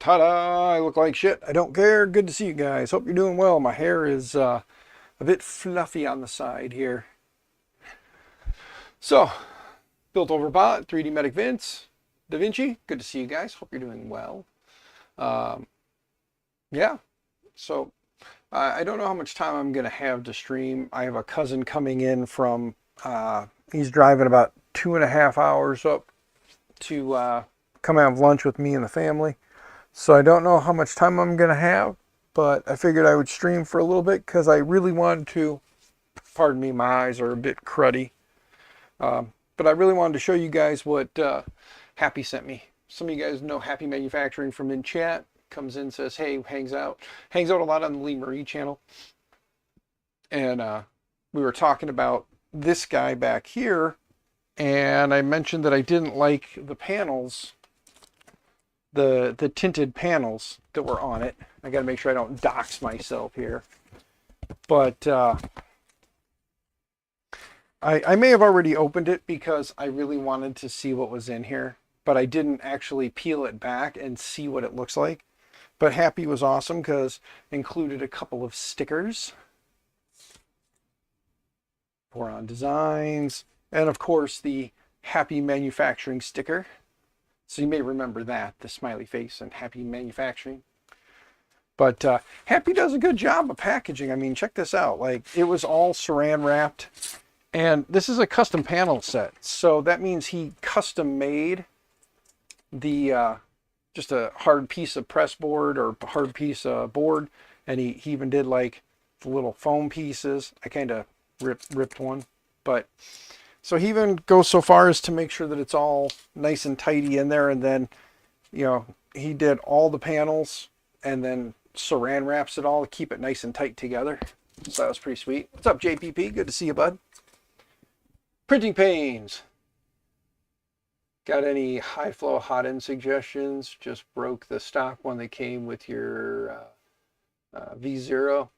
Ta-da! I look like shit. I don't care. Good to see you guys. Hope you're doing well. My hair is a bit fluffy on the side here. So, built over bot, 3D Medic Vince, Da Vinci. Good to see you guys. Hope you're doing well. Um, yeah. So, I don't know how much time I'm gonna have to stream. I have a cousin coming in from. He's driving about 2.5 hours up to come have lunch with me and the family. So I don't know how much time I'm going to have, but I figured I would stream for a little bit because I really wanted to, pardon me, my eyes are a bit cruddy, but I really wanted to show you guys what Happy sent me. Some of you guys know Happy Manufacturing from in chat. Comes in, says, hey, hangs out a lot on the Lee Marie channel. And we were talking about this guy back here, and I mentioned that I didn't like the panels, the tinted panels that were on it. I got to make sure I don't dox myself here. But I may have already opened it because I really wanted to see what was in here, but I didn't actually peel it back and see what it looks like. But Happy was awesome because included a couple of stickers. Boron Designs, and of course the Happy Manufacturing sticker. So you may remember that, the smiley face and Happy Manufacturing. But Happy does a good job of packaging. I mean, check this out. Like, it was all saran wrapped. And this is a custom panel set. So that means he custom made the, just a hard piece of press board or hard piece of board. And he even did like the little foam pieces. I kind of ripped one. But so he even goes so far as to make sure that it's all nice and tidy in there. And then, you know, he did all the panels and then saran wraps it all to keep it nice and tight together. So that was pretty sweet. What's up, JPP? Good to see you, bud. Printing panes. Got any high flow hot end suggestions? Just broke the stock one that came with your V0.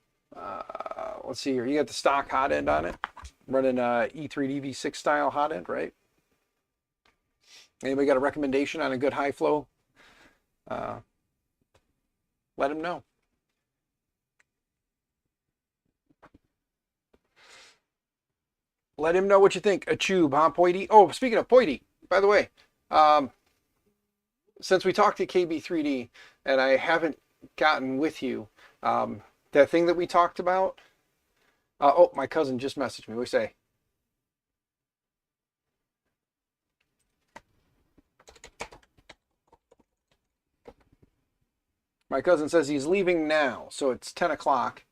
Let's see here. You got the stock hot end on it. Running E3D V6 style hot end, right? Anybody got a recommendation on a good high flow? Let him know. Let him know what you think. A tube, huh, Poity? Oh, speaking of Poity, by the way, since we talked to KB3D and I haven't gotten with you, that thing that we talked about. Oh, my cousin just messaged me. What do you say? My cousin says he's leaving now, so it's 10 o'clock.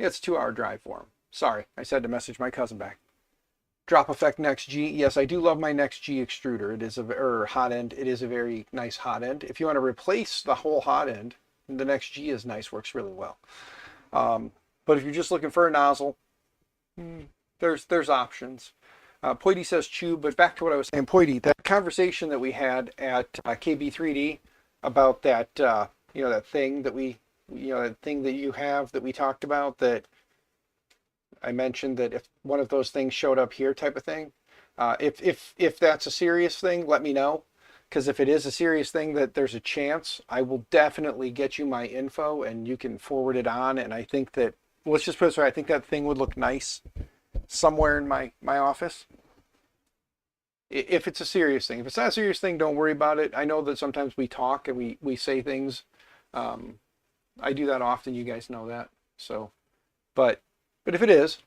Yeah, it's a 2-hour drive for him. Sorry, I said to message my cousin back. Drop Effect Next G. Yes, I do love my Next G extruder. It is a hot end. It is a very nice hot end. If you want to replace the whole hot end, the Next G is nice, works really well. But if you're just looking for a nozzle, there's options. Poity says tube, but back to what I was saying, Poity, that conversation that we had at KB3D about that, you know, that thing that that thing that you have that we talked about, that I mentioned that if one of those things showed up here type of thing, if that's a serious thing, let me know. Because if it is a serious thing that there's a chance, I will definitely get you my info and you can forward it on. And I think that, let's just put it this way, I think that thing would look nice somewhere in my office. If it's a serious thing. If it's not a serious thing, don't worry about it. I know that sometimes we talk and we say things. I do that often, you guys know that. So, but if it is,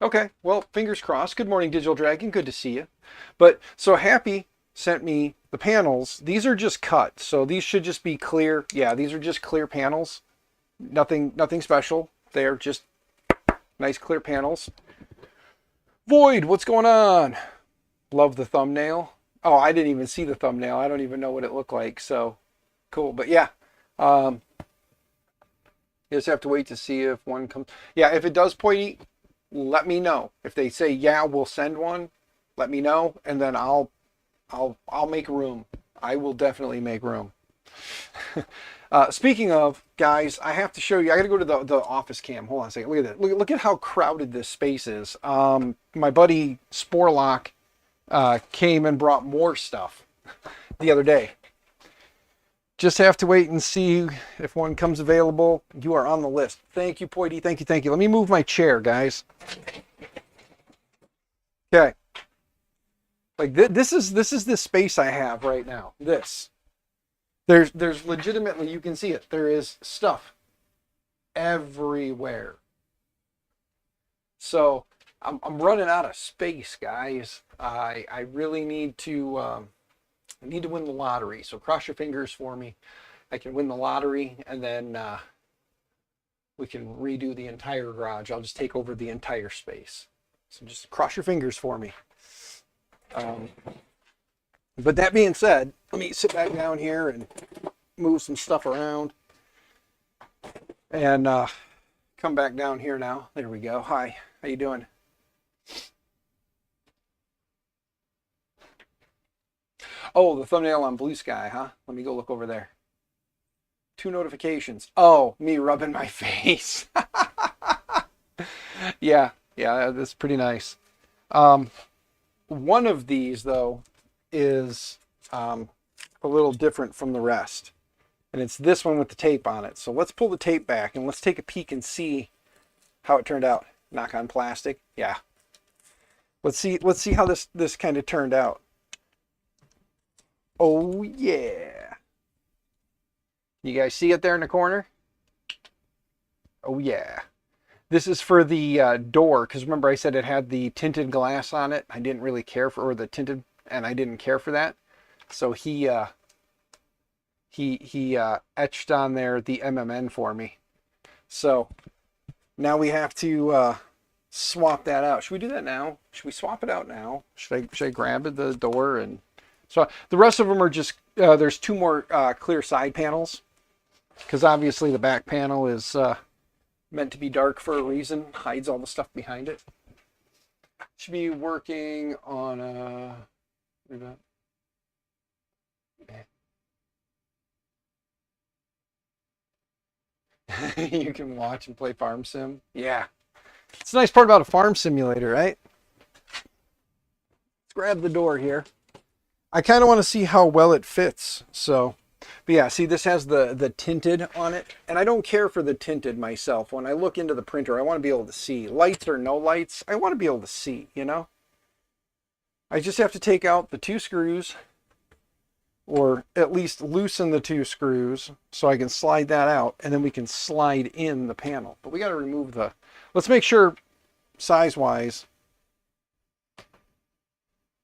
okay, well, fingers crossed. Good morning, Digital Dragon. Good to see you. But so Happy sent me the panels. These are just cut, so these should just be clear. Yeah, these are just clear panels. Nothing special. They're just nice clear panels. Void, what's going on? Love the thumbnail. Oh, I didn't even see the thumbnail. I don't even know what it looked like. So cool. But yeah, you just have to wait to see if one comes. Yeah, if it does, Poity, let me know. If they say, yeah, we'll send one, let me know. And then I'll make room. I will definitely make room. Speaking of, guys, I have to show you. I got to go to the office cam. Hold on a second. Look at that. Look at how crowded this space is. My buddy Sporlock came and brought more stuff the other day. Just have to wait and see if one comes available. You are on the list. Thank you, Poity. Thank you, thank you. Let me move my chair, guys. Okay. Like this is the space I have right now. There's legitimately, you can see it. There is stuff everywhere. So I'm running out of space, guys. I really need to win the lottery. So cross your fingers for me. I can win the lottery, and then we can redo the entire garage. I'll just take over the entire space. So just cross your fingers for me. But that being said, let me sit back down here and move some stuff around. And come back down here now. There we go. Hi, how you doing? Oh, the thumbnail on Blue Sky, huh? Let me go look over there. 2 notifications. Oh, me rubbing my face. Yeah, that's pretty nice. One of these, though, is a little different from the rest. And it's this one with the tape on it. So let's pull the tape back and let's take a peek and see how it turned out. Knock on plastic. Yeah. Let's see how this kind of turned out. Oh yeah. You guys see it there in the corner? Oh yeah. This is for the door, because remember I said it had the tinted glass on it. I didn't really care for, or the tinted, and I didn't care for that. So he etched on there the MMN for me. So now we have to swap that out. Should we do that now? Should we swap it out now? Should I grab the door? And so the rest of them are just there's 2 more clear side panels, because obviously the back panel is meant to be dark for a reason, hides all the stuff behind it. Should be working on you can watch and play Farm Sim. Yeah. It's a nice part about a farm simulator, right? Let's grab the door here. I kind of want to see how well it fits. So, but yeah, see, this has the tinted on it. And I don't care for the tinted myself. When I look into the printer, I want to be able to see. Lights or no lights, I want to be able to see, you know? I just have to take out the 2 screws, or at least loosen the 2 screws so I can slide that out, and then we can slide in the panel. But we got to remove the, let's make sure size-wise.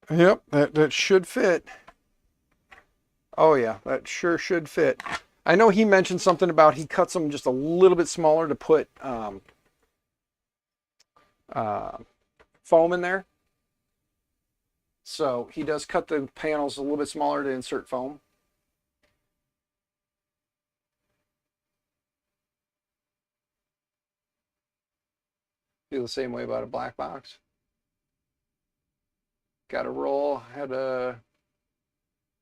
Yep, that should fit. Oh yeah, that sure should fit. I know he mentioned something about he cuts them just a little bit smaller to put foam in there. So he does cut the panels a little bit smaller to insert foam. Feel the same way about a black box. Got a roll. Had a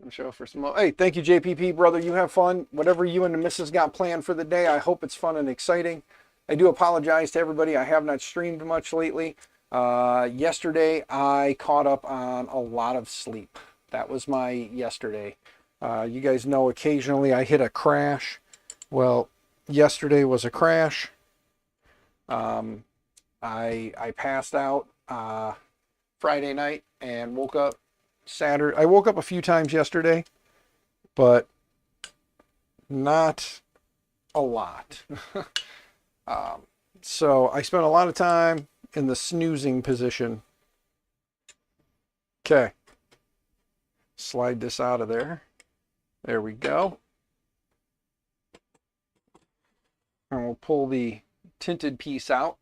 show for some. Hey, thank you, JPP, brother. You have fun. Whatever you and the missus got planned for the day, I hope it's fun and exciting. I do apologize to everybody. I have not streamed much lately. Yesterday, I caught up on a lot of sleep. That was my yesterday. You guys know occasionally I hit a crash. Well, yesterday was a crash. I passed out Friday night and woke up Saturday. I woke up a few times yesterday, but not a lot. So I spent a lot of time in the snoozing position. Okay. Slide this out of there. There we go. And we'll pull the tinted piece out.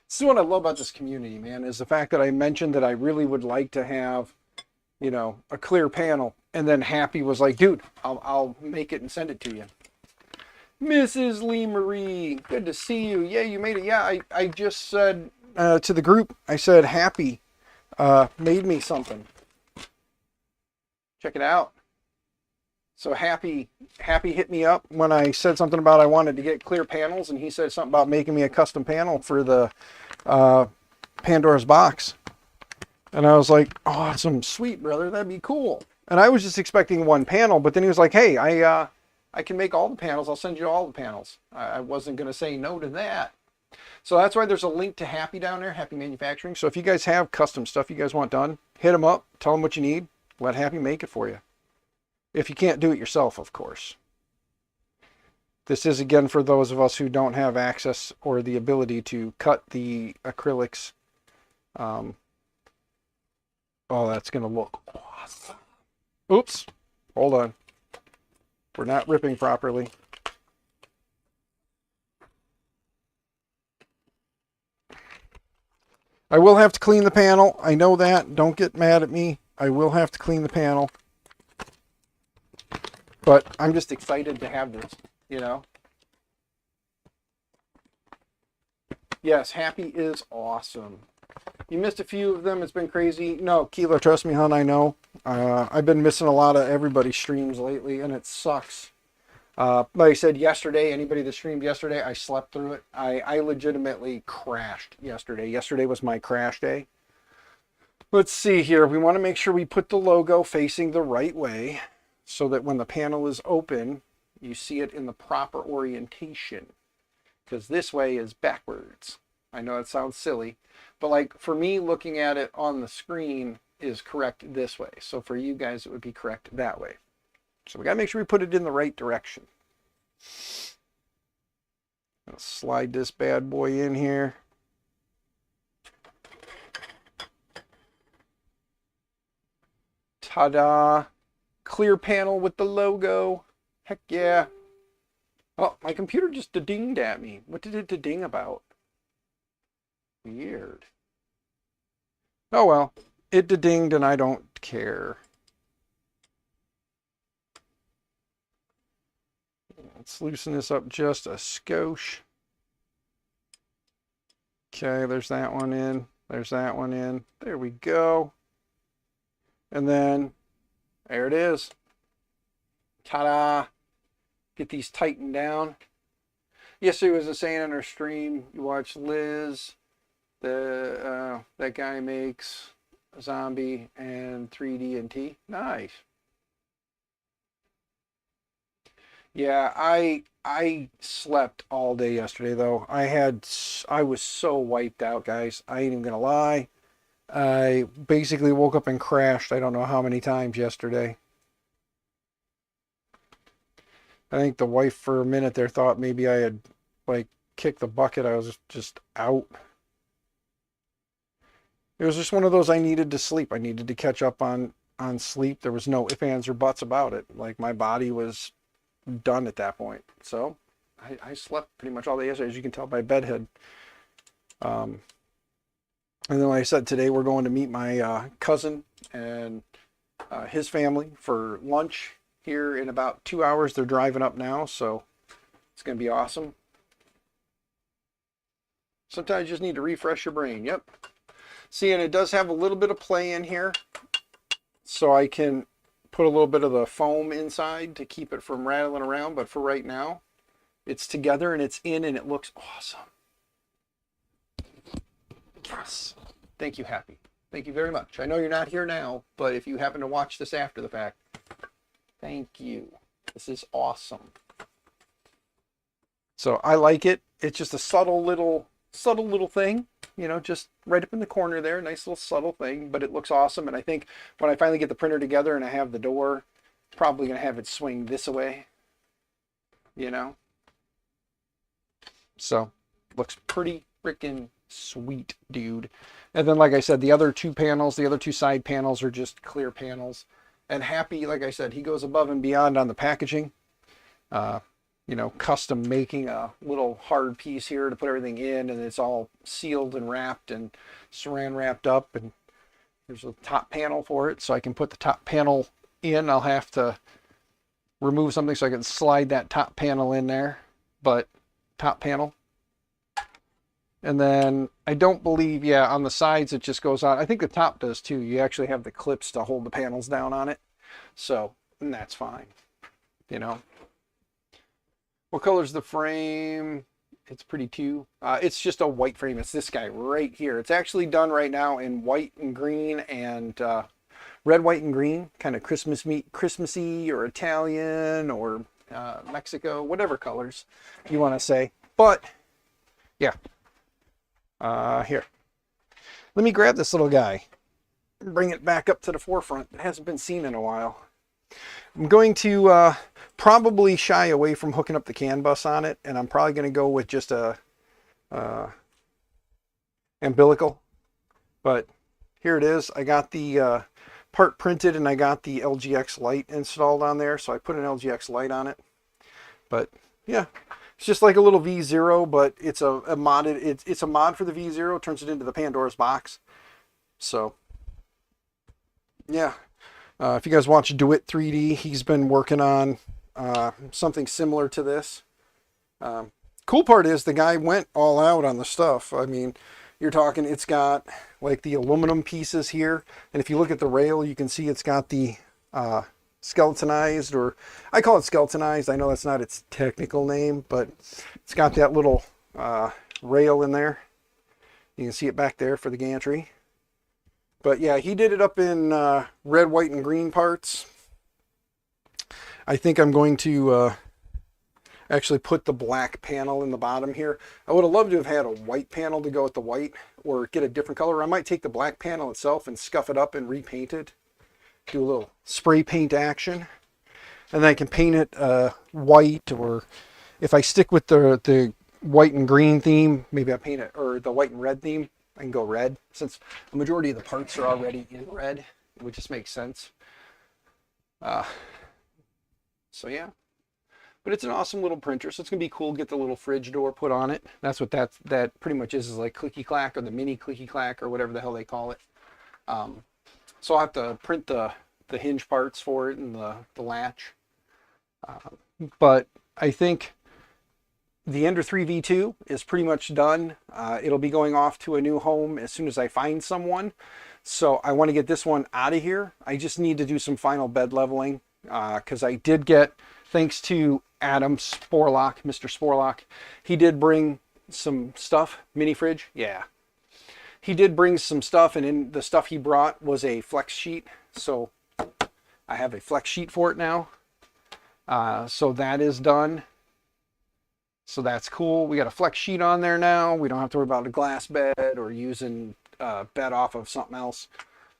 This is what I love about this community, man, is the fact that I mentioned that I really would like to have, you know, a clear panel. And then Happy was like, dude, I'll make it and send it to you. Mrs. Lee Marie, good to see you. Yeah, you made it. Yeah, I just said to the group, I said, Happy made me something. Check it out. So Happy hit me up when I said something about I wanted to get clear panels, and he said something about making me a custom panel for the Pandora's box. And I was like, awesome, sweet brother, that'd be cool. And I was just expecting one panel, but then he was like, hey, I can make all the panels. I'll send you all the panels. I wasn't going to say no to that. So that's why there's a link to Happy down there, Happy Manufacturing. So if you guys have custom stuff you guys want done, hit them up, tell them what you need, let Happy make it for you. If you can't do it yourself, of course. This is, again, for those of us who don't have access or the ability to cut the acrylics. Oh, that's going to look awesome. Oops. Hold on. We're not ripping properly. I will have to clean the panel. I know that. Don't get mad at me. I will have to clean the panel. But I'm just excited to have this, you know. Yes, Happy is awesome. You missed a few of them. It's been crazy. No, Keela, trust me, hon, I know. I've been missing a lot of everybody's streams lately, and it sucks. Like I said yesterday, anybody that streamed yesterday, I slept through it. I legitimately crashed yesterday. Yesterday was my crash day. Let's see here. We want to make sure we put the logo facing the right way so that when the panel is open, you see it in the proper orientation. Because this way is backwards. I know it sounds silly, but like for me, looking at it on the screen is correct this way. So for you guys, it would be correct that way. So we got to make sure we put it in the right direction. I'll slide this bad boy in here. Ta-da! Clear panel with the logo. Heck yeah. Oh, my computer just dinged at me. What did it ding about? Weird. Oh well, it dinged and I don't care. Let's loosen this up just a skosh. Okay, there's that one in. There's that one in. There we go. And then, there it is. Ta-da! Get these tightened down. Yesterday was saying on our stream, you watch Liz, that guy makes Zombie and 3D&T. Nice. Yeah, I slept all day yesterday though. I was so wiped out, guys. I ain't even gonna lie. I basically woke up and crashed I don't know how many times yesterday. I think the wife for a minute there thought maybe I had like kicked the bucket. I was just out. It was just one of those I needed to sleep. I needed to catch up on sleep. There was no ifs, ands, or buts about it. Like my body was done at that point. So I slept pretty much all day yesterday, as you can tell by bedhead. And then like I said, today we're going to meet my cousin and his family for lunch here in about 2 hours. They're driving up now, so it's going to be awesome. Sometimes you just need to refresh your brain. Yep. See, and it does have a little bit of play in here, so I can put a little bit of the foam inside to keep it from rattling around, but for right now, it's together and it's in and it looks awesome. Yes. Thank you, Happy. Thank you very much. I know you're not here now, but if you happen to watch this after the fact, thank you. This is awesome. So I like it. It's just a subtle little thing, you know, just right up in the corner there. Nice little subtle thing, but it looks awesome. And I think when I finally get the printer together and I have the door, probably going to have it swing this way, you know. So looks pretty freaking sweet, dude. And then, like I said, the other two side panels are just clear panels. And Happy, like I said, he goes above and beyond on the packaging. You know, custom making a little hard piece here to put everything in, and it's all sealed and wrapped and saran wrapped up, and there's a top panel for it, so I can put the top panel in. I'll have to remove something so I can slide that top panel in there, but top panel. And then I don't believe, yeah, on the sides it just goes on. I think the top does too. You actually have the clips to hold the panels down on it, so, and that's fine, you know. What color's the frame? It's pretty too. It's just a white frame. It's this guy right here. It's actually done right now in white and green and red, white, and green, kind of Christmassy or Italian or Mexico, whatever colors you want to say. But yeah, here. Let me grab this little guy and bring it back up to the forefront. It hasn't been seen in a while. I'm going to probably shy away from hooking up the CAN bus on it, and I'm probably going to go with just a umbilical. But here it is. I got the part printed, and I got the LGX light installed on there, so I put an LGX light on it. But yeah, it's just like a little V0, but it's a modded. It's a mod for the V0. Turns it into the Pandora's box. So yeah. If you guys watch DeWitt 3D, he's been working on something similar to this. Cool part is the guy went all out on the stuff. I mean, you're talking, it's got like the aluminum pieces here. And if you look at the rail, you can see it's got the skeletonized, or I call it skeletonized. I know that's not its technical name, but it's got that little rail in there. You can see it back there for the gantry. But yeah, he did it up in red, white, and green parts. I think I'm going to actually put the black panel in the bottom here. I would have loved to have had a white panel to go with the white, or get a different color. I might take the black panel itself and scuff it up and repaint it. Do a little spray paint action. And then I can paint it white, or if I stick with the white and green theme, maybe I paint it, or the white and red theme. I can go red, since the majority of the parts are already in red. It would just make sense. So yeah, but it's an awesome little printer, so it's gonna be cool. Get the little fridge door put on it. That's what that pretty much is like Clicky Clack, or the mini Clicky Clack, or whatever the hell they call it. So I'll have to print the hinge parts for it and the latch. But I think the Ender 3 V2 is pretty much done. It'll be going off to a new home as soon as I find someone. So I want to get this one out of here. I just need to do some final bed leveling, because I did get, thanks to Adam Sporlock, Mr. Sporlock, he did bring some stuff. Mini fridge, yeah. He did bring some stuff, and in the stuff he brought was a flex sheet. So I have a flex sheet for it now. So that is done. So that's cool. We got a flex sheet on there now. We don't have to worry about a glass bed or using bed off of something else.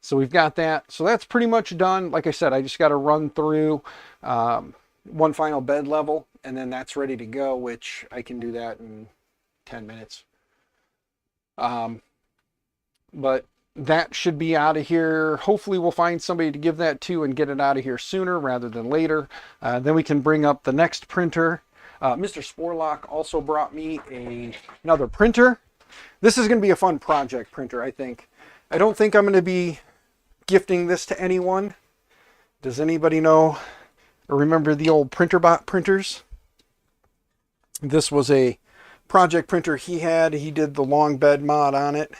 So we've got that. So that's pretty much done. Like I said, I just got to run through one final bed level, and then that's ready to go, which I can do that in 10 minutes. But that should be out of here. Hopefully we'll find somebody to give that to and get it out of here sooner rather than later. Then we can bring up the next printer. Mr. Sporlock also brought me another printer. This is going to be a fun project printer, I think. I don't think I'm going to be gifting this to anyone. Does anybody know or remember the old PrinterBot printers? This was a project printer he had. He did the long bed mod on it.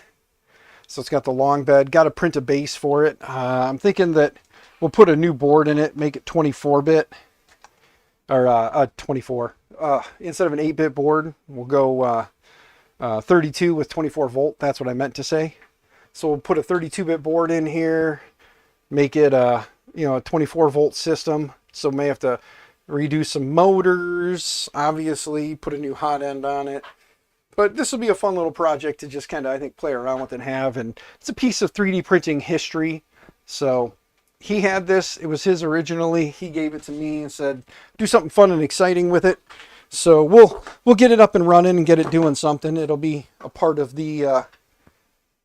So it's got the long bed. Got to print a base for it. I'm thinking that we'll put a new board in it, make it 24-bit. Or 24. Instead of an 8-bit board, we'll go 32 with 24 volt. That's what I meant to say. So we'll put a 32-bit board in here, make it a 24 volt system. So may have to redo some motors, obviously, put a new hot end on it. But this will be a fun little project to just kind of, I think, play around with and have. And it's a piece of 3D printing history. So he had this. It was his originally. He gave it to me and said, do something fun and exciting with it. So we'll get it up and running and get it doing something. It'll be a part of the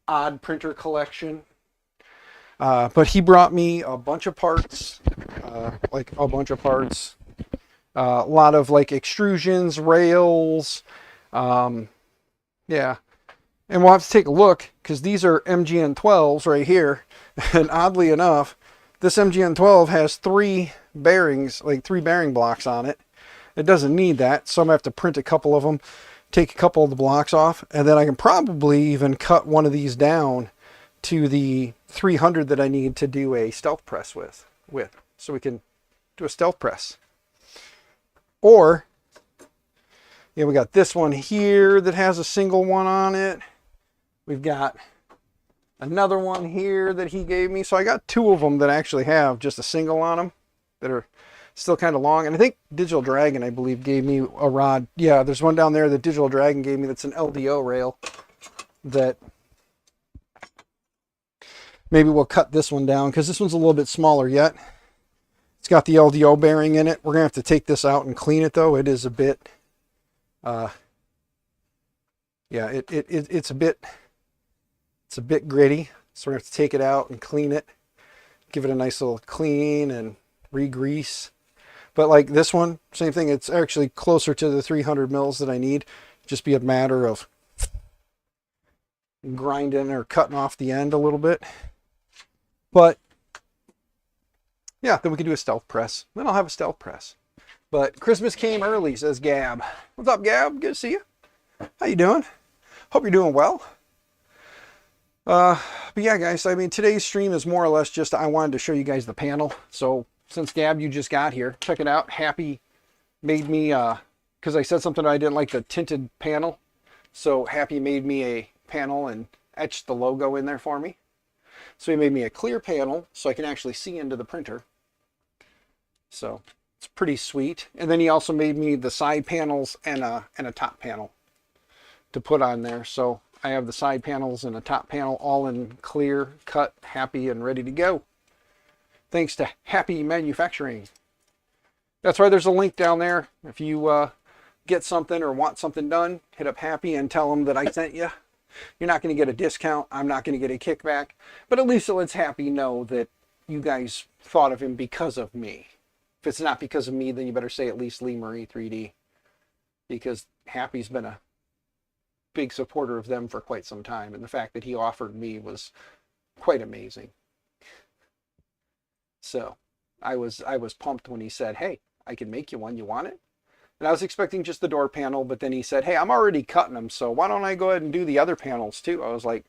odd printer collection. But he brought me a bunch of parts, like a bunch of parts. A lot of like extrusions, rails. Yeah. And we'll have to take a look, because these are MGN12s right here. And oddly enough, this MGN12 has 3 bearings, like 3 bearing blocks on it. It doesn't need that, so I'm going to have to print a couple of them, take a couple of the blocks off, and then I can probably even cut one of these down to the 300 that I need to do a stealth press with. So we can do a stealth press. Or Yeah, we got this one here that has a single one on it. We've got another one here that he gave me. So I got two of them that actually have just a single on them that are still kind of long. And I think Digital Dragon, I believe, gave me a rod. Yeah, there's one down there that Digital Dragon gave me that's an LDO rail that maybe we'll cut this one down because this one's a little bit smaller yet. It's got the LDO bearing in it. We're going to have to take this out and clean it though. It is a bit, yeah, it's a bit gritty. So we're going to have to take it out and clean it, give it a nice little clean and re-grease. But like this one, same thing. It's actually closer to the 300 mils that I need. Just be a matter of grinding or cutting off the end a little bit. But yeah, then we can do a stealth press. Then I'll have a stealth press. But Christmas came early, says Gab. What's up, Gab? Good to see you. How you doing? Hope you're doing well. But yeah, guys, I mean, today's stream is more or less just I wanted to show you guys the panel. So since Gab, you just got here, check it out. Happy made me, because I said something I didn't like the tinted panel. So Happy made me a panel and etched the logo in there for me. So he made me a clear panel so I can actually see into the printer. So it's pretty sweet. And then he also made me the side panels and a top panel to put on there. So I have the side panels and a top panel all in clear, cut, Happy, and ready to go. Thanks to Happy Manufacturing. That's why there's a link down there. If you get something or want something done, hit up Happy and tell them that I sent you. You're not going to get a discount. I'm not going to get a kickback. But at least it lets Happy know that you guys thought of him because of me. If it's not because of me, then you better say at least Lee Marie 3D. Because Happy's been a big supporter of them for quite some time. And the fact that he offered me was quite amazing. So I was pumped when he said, hey, I can make you one. You want it? And I was expecting just the door panel, but then he said, hey, I'm already cutting them, so why don't I go ahead and do the other panels too? I was like,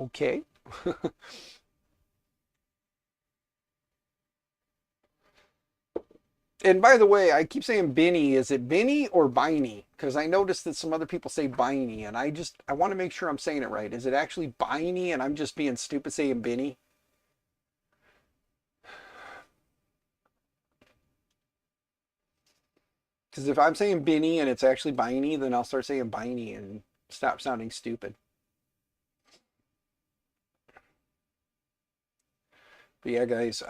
okay. And by the way, I keep saying Binny. Is it Binny or Biney? Because I noticed that some other people say Biney, and I want to make sure I'm saying it right. Is it actually Biney and I'm just being stupid saying Binny? Because if I'm saying Binny and it's actually Biney, then I'll start saying Biney and stop sounding stupid. But yeah, guys,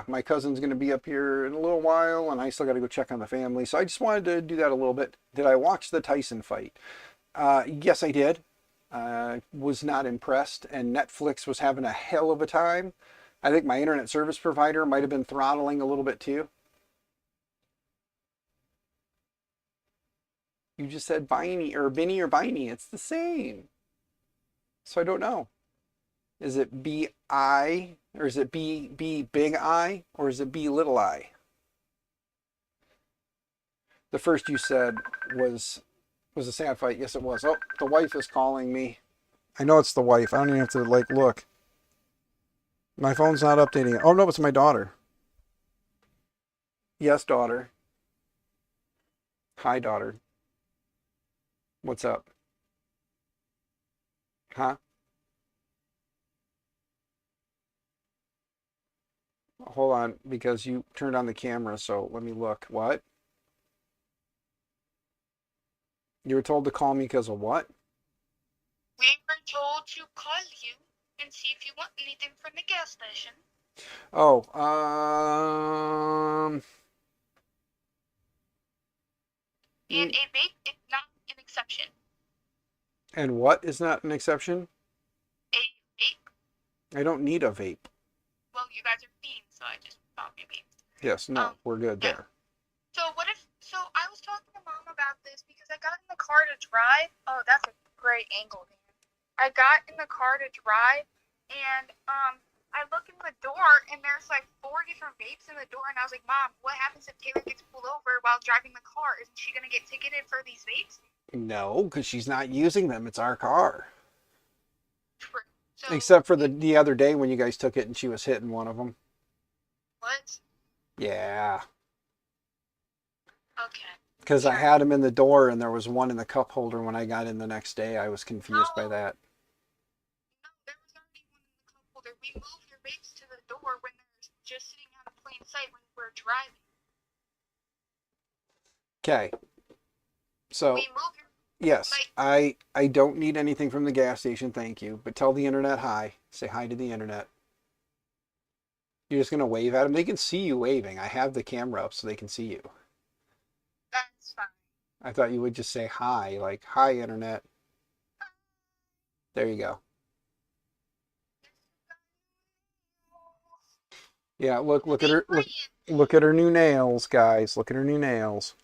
my cousin's going to be up here in a little while, and I still got to go check on the family. So I just wanted to do that a little bit. Did I watch the Tyson fight? Yes, I did. Was not impressed, and Netflix was having a hell of a time. I think my internet service provider might have been throttling a little bit too. You just said Biney or Binny or Biney. It's the same. So I don't know. Is it B-I or is it B big I or is it B little I? The first you said was a sad fight. Yes, it was. Oh, the wife is calling me. I know it's the wife. I don't even have to like look. My phone's not updating it. Oh no, it's my daughter. Yes, daughter. Hi, daughter. What's up? Huh? Hold on, because you turned on the camera, so let me look. What? You were told to call me because of what? We were told to call you and see if you want anything from the gas station. Oh, And a vape is not an exception. And what is not an exception? A vape? I don't need a vape. Well, you guys are fiends, so I just bought me a vape. Yes, no, we're good there. So I was talking to Mom about this because I got in the car to drive. Oh, that's a great angle, Dan. I got in the car to drive, and I look in the door, and there's like 4 different vapes in the door, and I was like, Mom, what happens if Taylor gets pulled over while driving the car? Isn't she going to get ticketed for these vapes? No, because she's not using them. It's our car. True. So, except for the other day when you guys took it and she was hitting one of them. What? Yeah. okay. Because I Sure. had them in the door and there was one in the cup holder when I got in the next day. I was confused by No, that. no, there was already one in the cup holder. We move your vapes to the door when they're just sitting out of plain sight when we're driving. Okay, so We move your yes, like I don't need anything from the gas station, thank you. But tell the internet hi. Say hi to the internet. You're just gonna wave at them. They can see you waving. I have the camera up so they can see you. that's fine. I thought you would just say hi, like hi internet. There you go. Yeah, look at Hey, her Brian. look at her new nails, guys. Look at her new nails.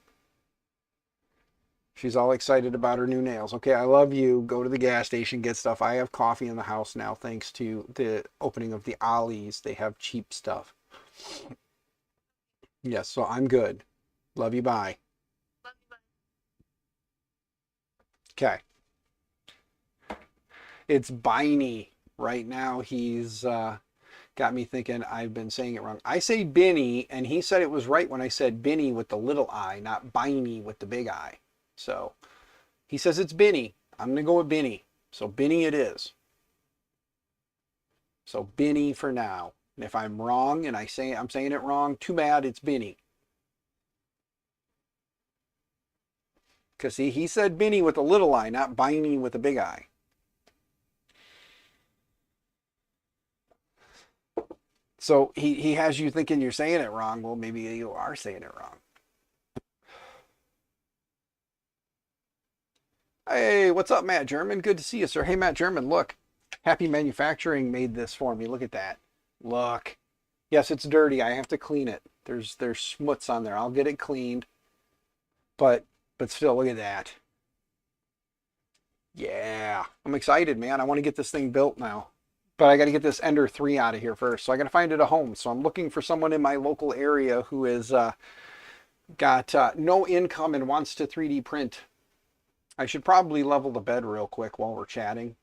She's all excited about her new nails. Okay, I love you. Go to the gas station, get stuff. I have coffee in the house now thanks to the opening of the Ollie's. They have cheap stuff. Yes, so I'm good. Love you, bye. Love you, bye. Okay. It's Biney. Right now he's got me thinking I've been saying it wrong. I say Binny, and he said it was right when I said Binny with the little I, not Biney with the big I. So he says it's Binny. I'm going to go with Binny. So Binny it is. So Binny for now. And if I'm wrong and I'm saying it wrong, too bad, it's Binny. Because he said Binny with a little I, not Biney with a big I. So he has you thinking you're saying it wrong. Well, maybe you are saying it wrong. Hey, what's up, Matt German? Good to see you, sir. Hey, Matt German, look. Happy Manufacturing made this for me. Look at that. Look. Yes, it's dirty. I have to clean it. There's smuts on there. I'll get it cleaned. But still, look at that. Yeah. I'm excited, man. I want to get this thing built now. But I got to get this Ender 3 out of here first. So I got to find it a home. So I'm looking for someone in my local area who has got no income and wants to 3D print. I should probably level the bed real quick while we're chatting.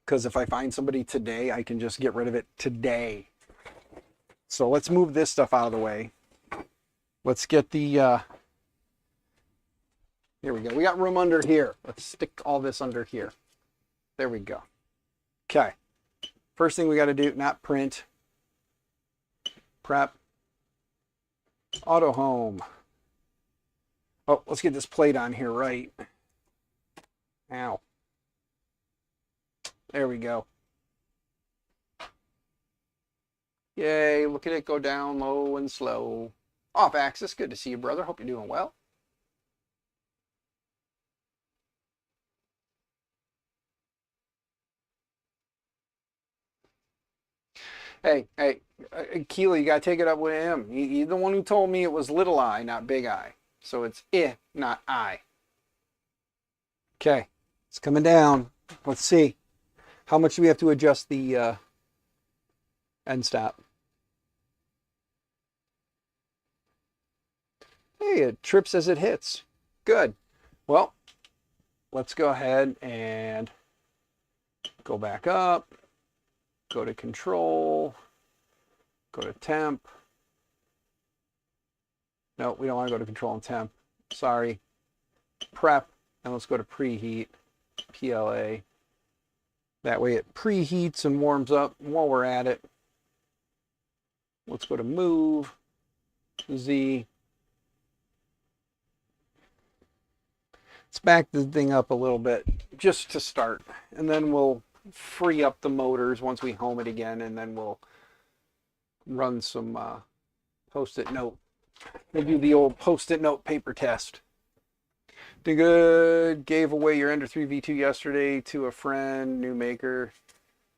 Because if I find somebody today, I can just get rid of it today. So let's move this stuff out of the way. Let's get the, here we go. We got room under here. Let's stick all this under here. There we go. Okay. First thing we got to do, not print, prep, auto home. Oh, let's get this plate on here right. Ow. There we go. Yay, look at it go down low and slow. Off axis, good to see you, brother. Hope you're doing well. Hey, Keely, you got to take it up with him. He's the one who told me it was little I, not big I. So it's not I. Okay, it's coming down. Let's see. How much do we have to adjust the end stop? Hey, it trips as it hits. Good. Well, let's go ahead and go back up. Go to control. Go to temp. No, we don't want to go to control and temp. Sorry. Prep. And let's go to preheat. PLA. That way it preheats and warms up. And while we're at it, let's go to move. Z. Let's back the thing up a little bit just to start. And then we'll free up the motors once we home it again. And then we'll run some post-it note. We'll do the old post-it note paper test. Did good. Gave away your Ender 3 V2 yesterday to a friend, new maker.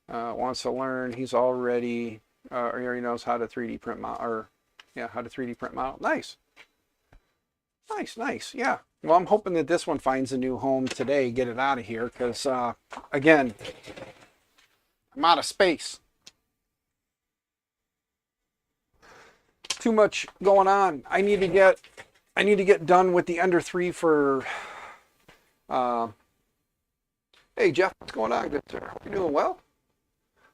Wants to learn. He's already, he already knows how to 3D print model, how to 3D print model. Nice. Nice. Yeah. Well, I'm hoping that this one finds a new home today. Get it out of here because, again, I'm out of space. Too much going on. I need to get done with the Ender 3 for hey Jeff, what's going on? Good sir. Hope you're doing well.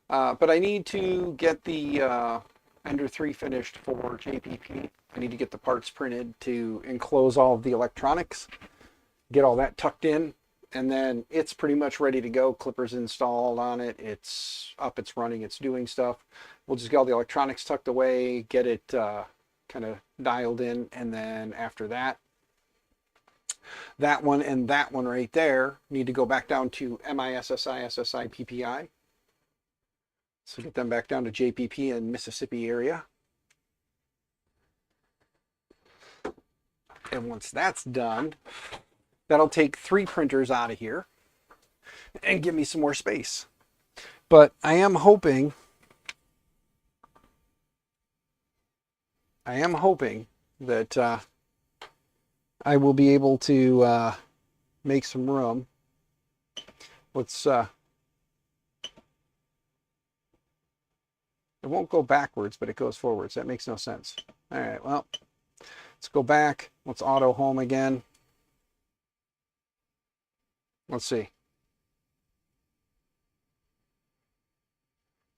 But I need to get the Ender 3 finished for JPP. I need to get the parts printed to enclose all of the electronics, get all that tucked in, and then it's pretty much ready to go. Clippers installed on it. It's up, it's running, it's doing stuff. We'll just get all the electronics tucked away, get it kind of dialed in, and then after that, that one and that one right there need to go back down to MISSI, SSI, PPI. So get them back down to JPP in Mississippi area. And once that's done, that'll take 3 printers out of here and give me some more space. But I am hoping that I will be able to make some room. Let's it won't go backwards, but it goes forwards. That makes no sense. All right, well, let's go back. Let's auto home again. Let's see.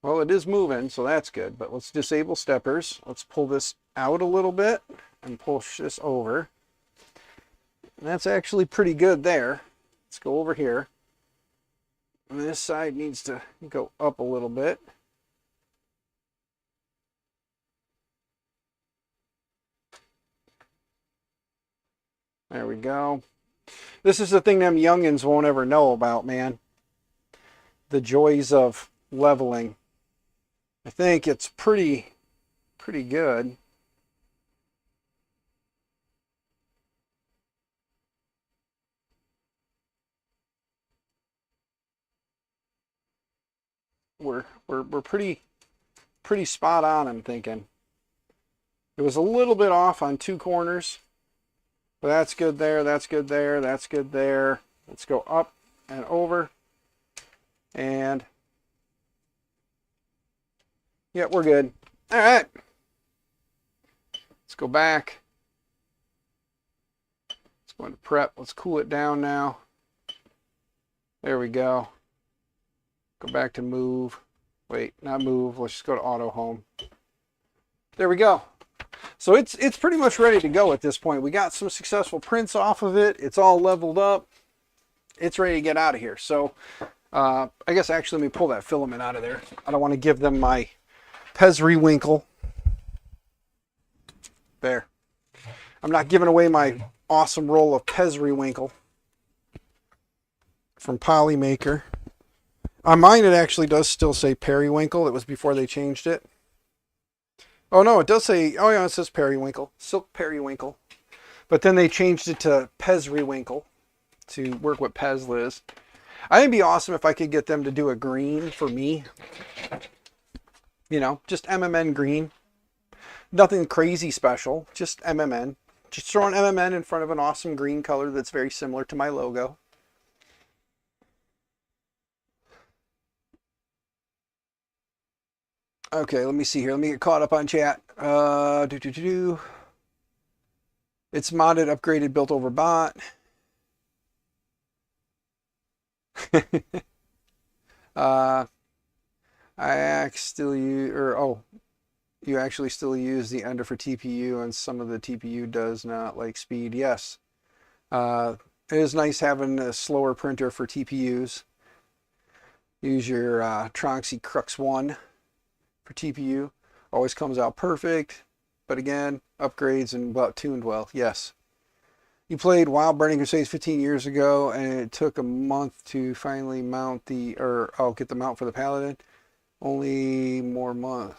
Well, it is moving, so that's good, but let's disable steppers. Let's pull this out a little bit and push this over. And that's actually pretty good there. Let's go over here. And this side needs to go up a little bit. There we go. This is the thing them youngins won't ever know about, man. The joys of leveling. I think it's pretty good. We're pretty spot on, I'm thinking. It was a little bit off on 2 corners. But that's good there, that's good there, that's good there. Let's go up and over. And yeah, we're good. All right. Let's go back. Let's go into prep. Let's cool it down now. There we go. Go back to move. Wait, not move. Let's just go to auto home. There we go. So it's pretty much ready to go at this point. We got some successful prints off of it. It's all leveled up. It's ready to get out of here. So I guess actually let me pull that filament out of there. I don't want to give them my Pezriwinkle. There. I'm not giving away my awesome roll of Pezriwinkle from Polymaker. On mine it actually does still say Periwinkle. It was before they changed it. Oh no, it does say, oh yeah, it says Periwinkle, Silk Periwinkle. But then they changed it to Pezriwinkle to work with Pez Liz. I think it'd be awesome if I could get them to do a green for me. You know, just MMN green. Nothing crazy special, just MMN. Just throw an MMN in front of an awesome green color that's very similar to my logo. Okay, let me see here. Let me get caught up on chat. It's modded, upgraded, built over bot. You actually still use the Ender for TPU, and some of the TPU does not like speed. Yes. It is nice having a slower printer for TPUs. Use your Tronxy Crux 1 for TPU. Always comes out perfect. But again, upgrades and tuned well. Yes. You played WoW Burning Crusades 15 years ago, and it took a month to finally mount get the mount for the Paladin. Only more month.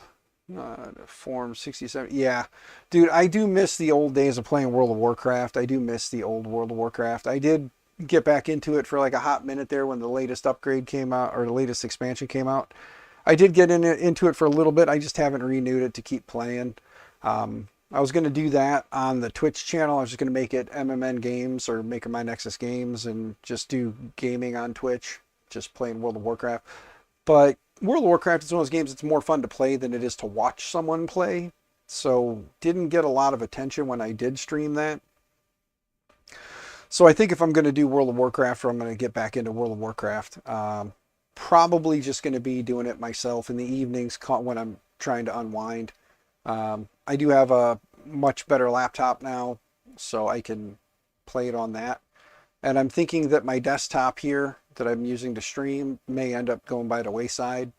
Form 67. Yeah. Dude, I do miss the old days of playing World of Warcraft. I do miss the old World of Warcraft. I did get back into it for like a hot minute there when the latest upgrade came out, or the latest expansion came out. I did get into it for a little bit. I just haven't renewed it to keep playing. I was going to do that on the Twitch channel. I was just going to make it MMN Games or Maker My Nexus Games and just do gaming on Twitch, just playing World of Warcraft. But World of Warcraft is one of those games that's more fun to play than it is to watch someone play. So didn't get a lot of attention when I did stream that. So I think if I'm going to do World of Warcraft, or I'm going to get back into World of Warcraft, probably just going to be doing it myself in the evenings when I'm trying to unwind. I do have a much better laptop now, so I can play it on that. And I'm thinking that my desktop here that I'm using to stream may end up going by the wayside.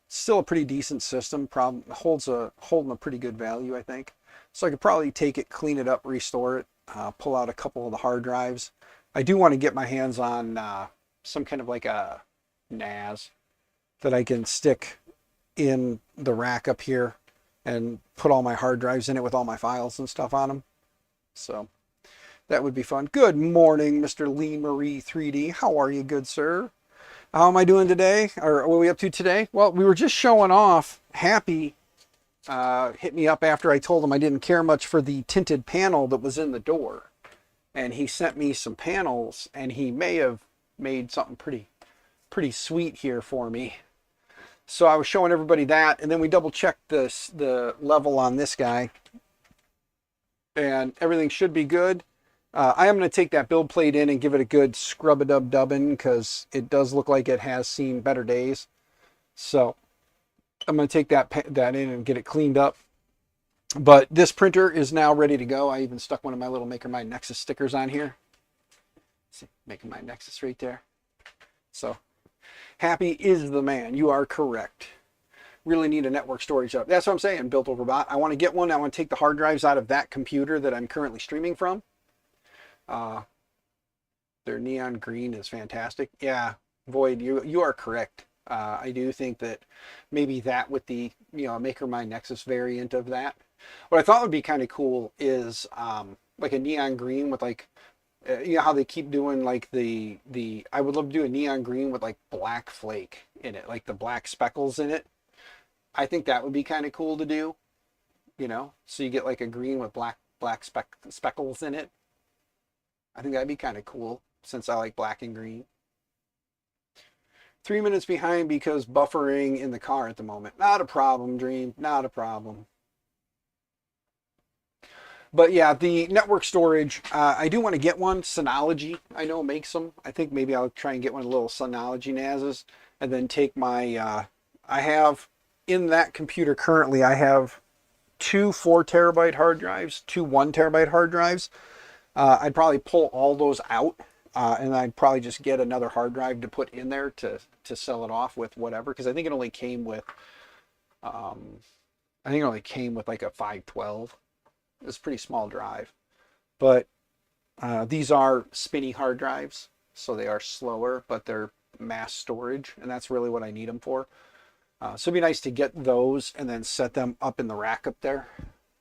Still a pretty decent system, holding a pretty good value, I think. So I could probably take it, clean it up, restore it, pull out a couple of the hard drives. I do want to get my hands on some kind of like a NAS that I can stick in the rack up here and put all my hard drives in it with all my files and stuff on them. So that would be fun. Good morning, Mr. Lee Marie 3D. How are you, good sir? How am I doing today? Or what are we up to today? Well, we were just showing off. Happy hit me up after I told him I didn't care much for the tinted panel that was in the door. And he sent me some panels, and he may have made something pretty sweet here for me. So I was showing everybody that, and then we double checked the level on this guy, and everything should be good. I am going to take that build plate in and give it a good scrub-a-dub-dubbing because it does look like it has seen better days. So I'm going to take that in and get it cleaned up. But this printer is now ready to go. I even stuck one of my little Maker My Nexus stickers on here. See, Maker My Nexus right there. So Happy is the man. You are correct. Really need a network storage up. That's what I'm saying, Built Over Bot. I want to get one. I want to take the hard drives out of that computer that I'm currently streaming from. Their neon green is fantastic. Yeah, Void, you are correct. I do think that maybe that with the Maker My Nexus variant of that. What I thought would be kind of cool is like a neon green with like how they keep doing like the I would love to do a neon green with like black flake in it, like the black speckles in it. I think that would be kind of cool to do, so you get like a green with black speckles in it. I think that'd be kind of cool since I like black and green. 3 minutes behind because buffering in the car at the moment. Not a problem, Dream. Not a problem. But yeah, the network storage, I do want to get one. Synology, I know, makes them. I think maybe I'll try and get one of the little Synology NASs and then take my, I have, in that computer currently, I have 2 4 terabyte hard drives, 2 1 terabyte hard drives. I'd probably pull all those out, and I'd probably just get another hard drive to put in there to sell it off with whatever, because I think it only came with, like a 512. It's a pretty small drive, but these are spinny hard drives, so they are slower, but they're mass storage, and that's really what I need them for. So it'd be nice to get those and then set them up in the rack up there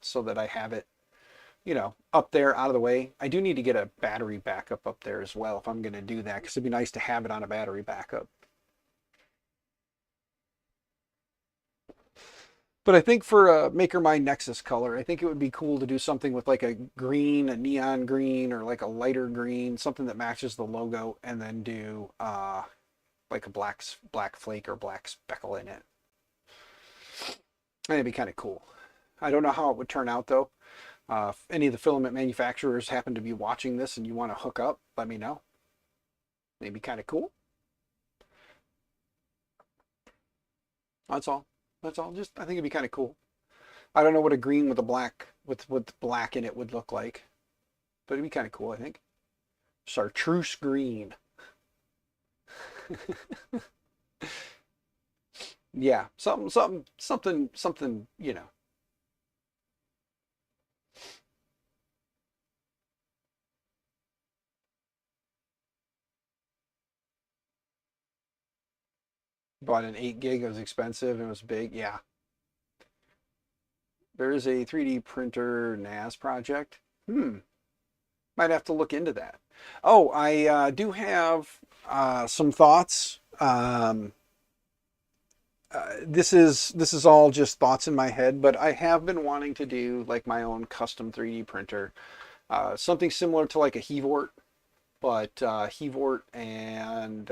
so that I have it, up there out of the way. I do need to get a battery backup up there as well if I'm going to do that, because it'd be nice to have it on a battery backup. But I think for a Maker My Nexus color, I think it would be cool to do something with like a green, a neon green, or like a lighter green, something that matches the logo, and then do like a black flake or black speckle in it. And it'd be kind of cool. I don't know how it would turn out though. If any of the filament manufacturers happen to be watching this and you want to hook up, let me know. Maybe kind of cool. That's all. That's all. Just I think it'd be kind of cool. I don't know what a green with a black with black in it would look like, but it'd be kind of cool. I think. Chartreuse green. Yeah, something. Bought an 8 gig. It was expensive and it was big. Yeah. There is a 3D printer NAS project. Might have to look into that. Oh, I do have some thoughts. This is all just thoughts in my head, but I have been wanting to do like my own custom 3D printer. Something similar to like a Hevort, but Hevort and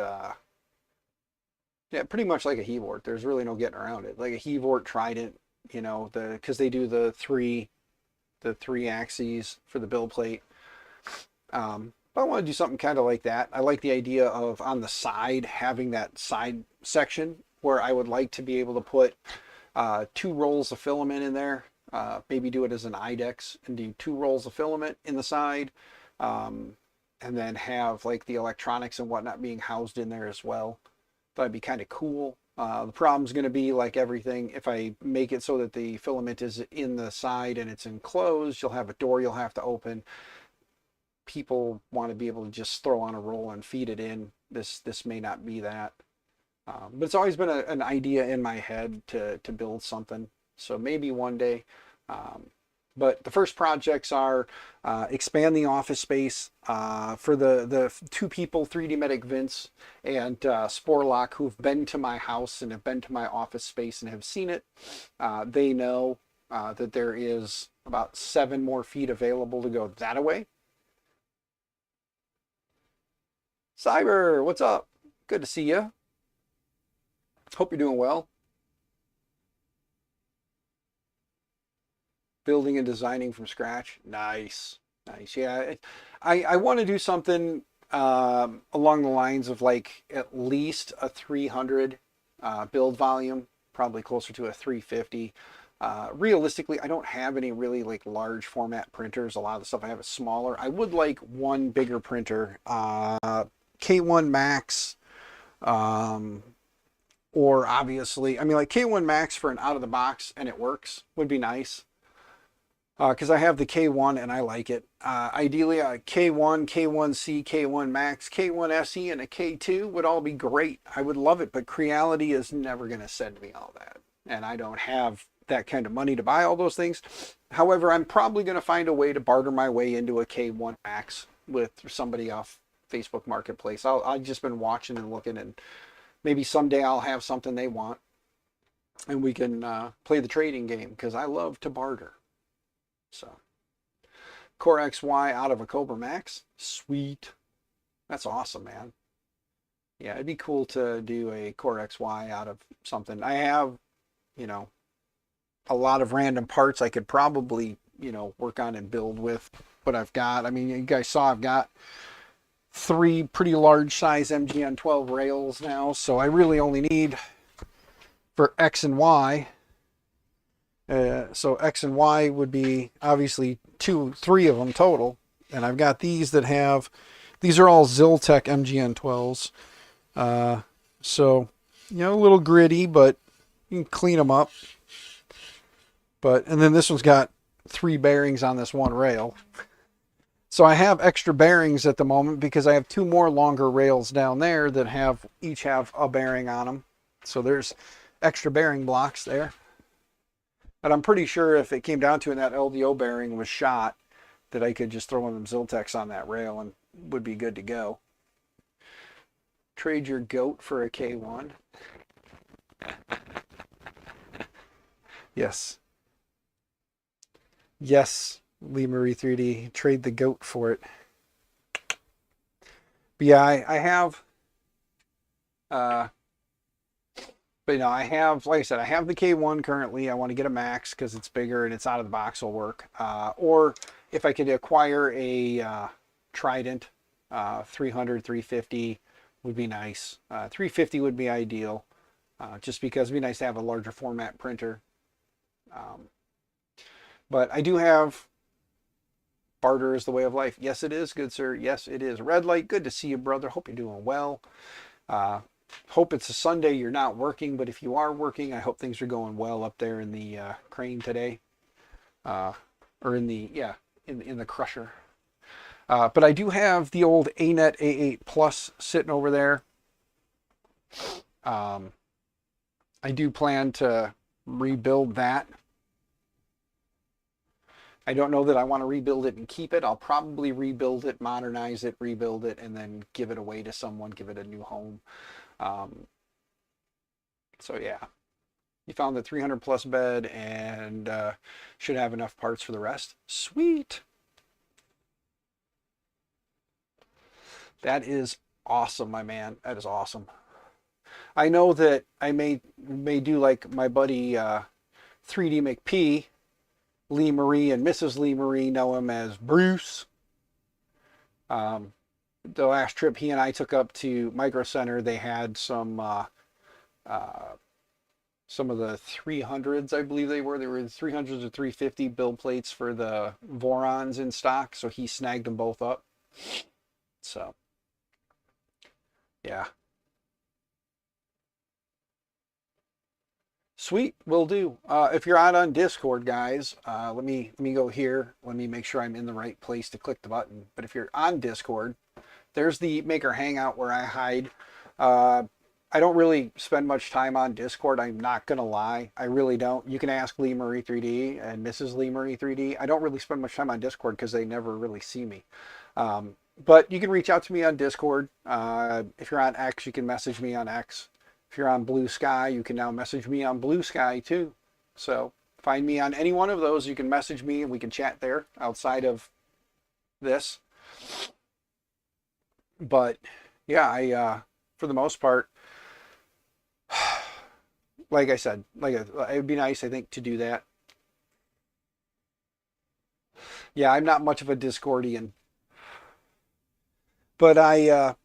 yeah, pretty much like a Hevort. There's really no getting around it. Like a Hevort Trident, because they do the three axes for the build plate. But I want to do something kind of like that. I like the idea of on the side having that side section where I would like to be able to put 2 rolls of filament in there. Maybe do it as an IDEX and do 2 rolls of filament in the side. And then have like the electronics and whatnot being housed in there as well. That'd be kind of cool. The problem's going to be like everything. If I make it so that the filament is in the side and it's enclosed, you'll have a door you'll have to open. People want to be able to just throw on a roll and feed it in. This may not be that. But it's always been an idea in my head to build something. So maybe one day. But the first projects are expand the office space for the 2 people, 3D Medic Vince and Sporlock, who've been to my house and have been to my office space and have seen it. They know that there is about 7 more feet available to go that way. Cyber, what's up? Good to see you. Hope you're doing well. Building and designing from scratch. Nice. Nice. Yeah. I want to do something along the lines of like at least a 300 build volume, probably closer to a 350. Realistically, I don't have any really like large format printers. A lot of the stuff I have is smaller. I would like one bigger printer, K1 Max, or obviously, I mean like K1 Max for an out of the box and it works would be nice. Because I have the K1 and I like it. Ideally, a K1, K1C, K1 Max, K1 SE, and a K2 would all be great. I would love it, but Creality is never going to send me all that. And I don't have that kind of money to buy all those things. However, I'm probably going to find a way to barter my way into a K1 Max with somebody off Facebook Marketplace. I've just been watching and looking, and maybe someday I'll have something they want. And we can play the trading game, because I love to barter. So, Core XY out of a Cobra Max. Sweet. That's awesome, man. Yeah, it'd be cool to do a Core XY out of something. I have, a lot of random parts I could probably, work on and build with what I've got. I mean, you guys saw I've got 3 pretty large size MGN 12 rails now, so I really only need for X and Y. So X and Y would be obviously 3 of them total. And I've got these that have, these are all Ziltech MGN 12s. So, a little gritty, but you can clean them up. And then this one's got 3 bearings on this one rail. So I have extra bearings at the moment because I have 2 more longer rails down there that each have a bearing on them. So there's extra bearing blocks there. And I'm pretty sure if it came down to it and that LDO bearing was shot, that I could just throw one of them Ziltechs on that rail and would be good to go. Trade your goat for a K1. Yes. Yes, Lee Marie 3D. Trade the goat for it. But yeah, I have... But I have, like I said, I have the K1 currently. I want to get a Max because it's bigger and it's out of the box will work. Or if I could acquire a Trident, 300, 350 would be nice. 350 would be ideal, just because it'd be nice to have a larger format printer. But I do have barter is the way of life. Yes, it is, good sir. Yes, it is. Red Light, good to see you, brother. Hope you're doing well. Hope it's a Sunday you're not working, but if you are working, I hope things are going well up there in the crane today, or in the in the crusher. But I do have the old ANET A8 Plus sitting over there. I do plan to rebuild that. I don't know that I want to rebuild it and keep it. I'll probably rebuild it, modernize it, rebuild it, and then give it away to someone, give it a new home. So yeah, you found the 300 plus bed and should have enough parts for the rest. Sweet. That is awesome, my man. That is awesome. I know that I may do like my buddy 3D McP, Lee Marie and Mrs. Lee Marie know him as Bruce. The last trip he and I took up to Micro Center, they had some some of the 300s, I believe they were. They were 300s or 350 build plates for the Vorons in stock, so he snagged them both up. So, yeah. Sweet, will do. If you're out on Discord, guys, let me go here. Let me make sure I'm in the right place to click the button. But if you're on Discord, there's the Maker Hangout where I hide. Uh, I don't really spend much time on Discord. I'm not gonna lie, I really don't. You can ask Lee Marie 3D and Mrs. Lee Marie 3D. I don't really spend much time on Discord because they never really see me. But you can reach out to me on Discord. If you're on X, you can message me on X. If you're on Blue Sky, you can now message me on Blue Sky too. So find me on any one of those. You can message me and we can chat there outside of this. But yeah, I for the most part, like I said, it would be nice, I think, to do that. Yeah, I'm not much of a Discordian, but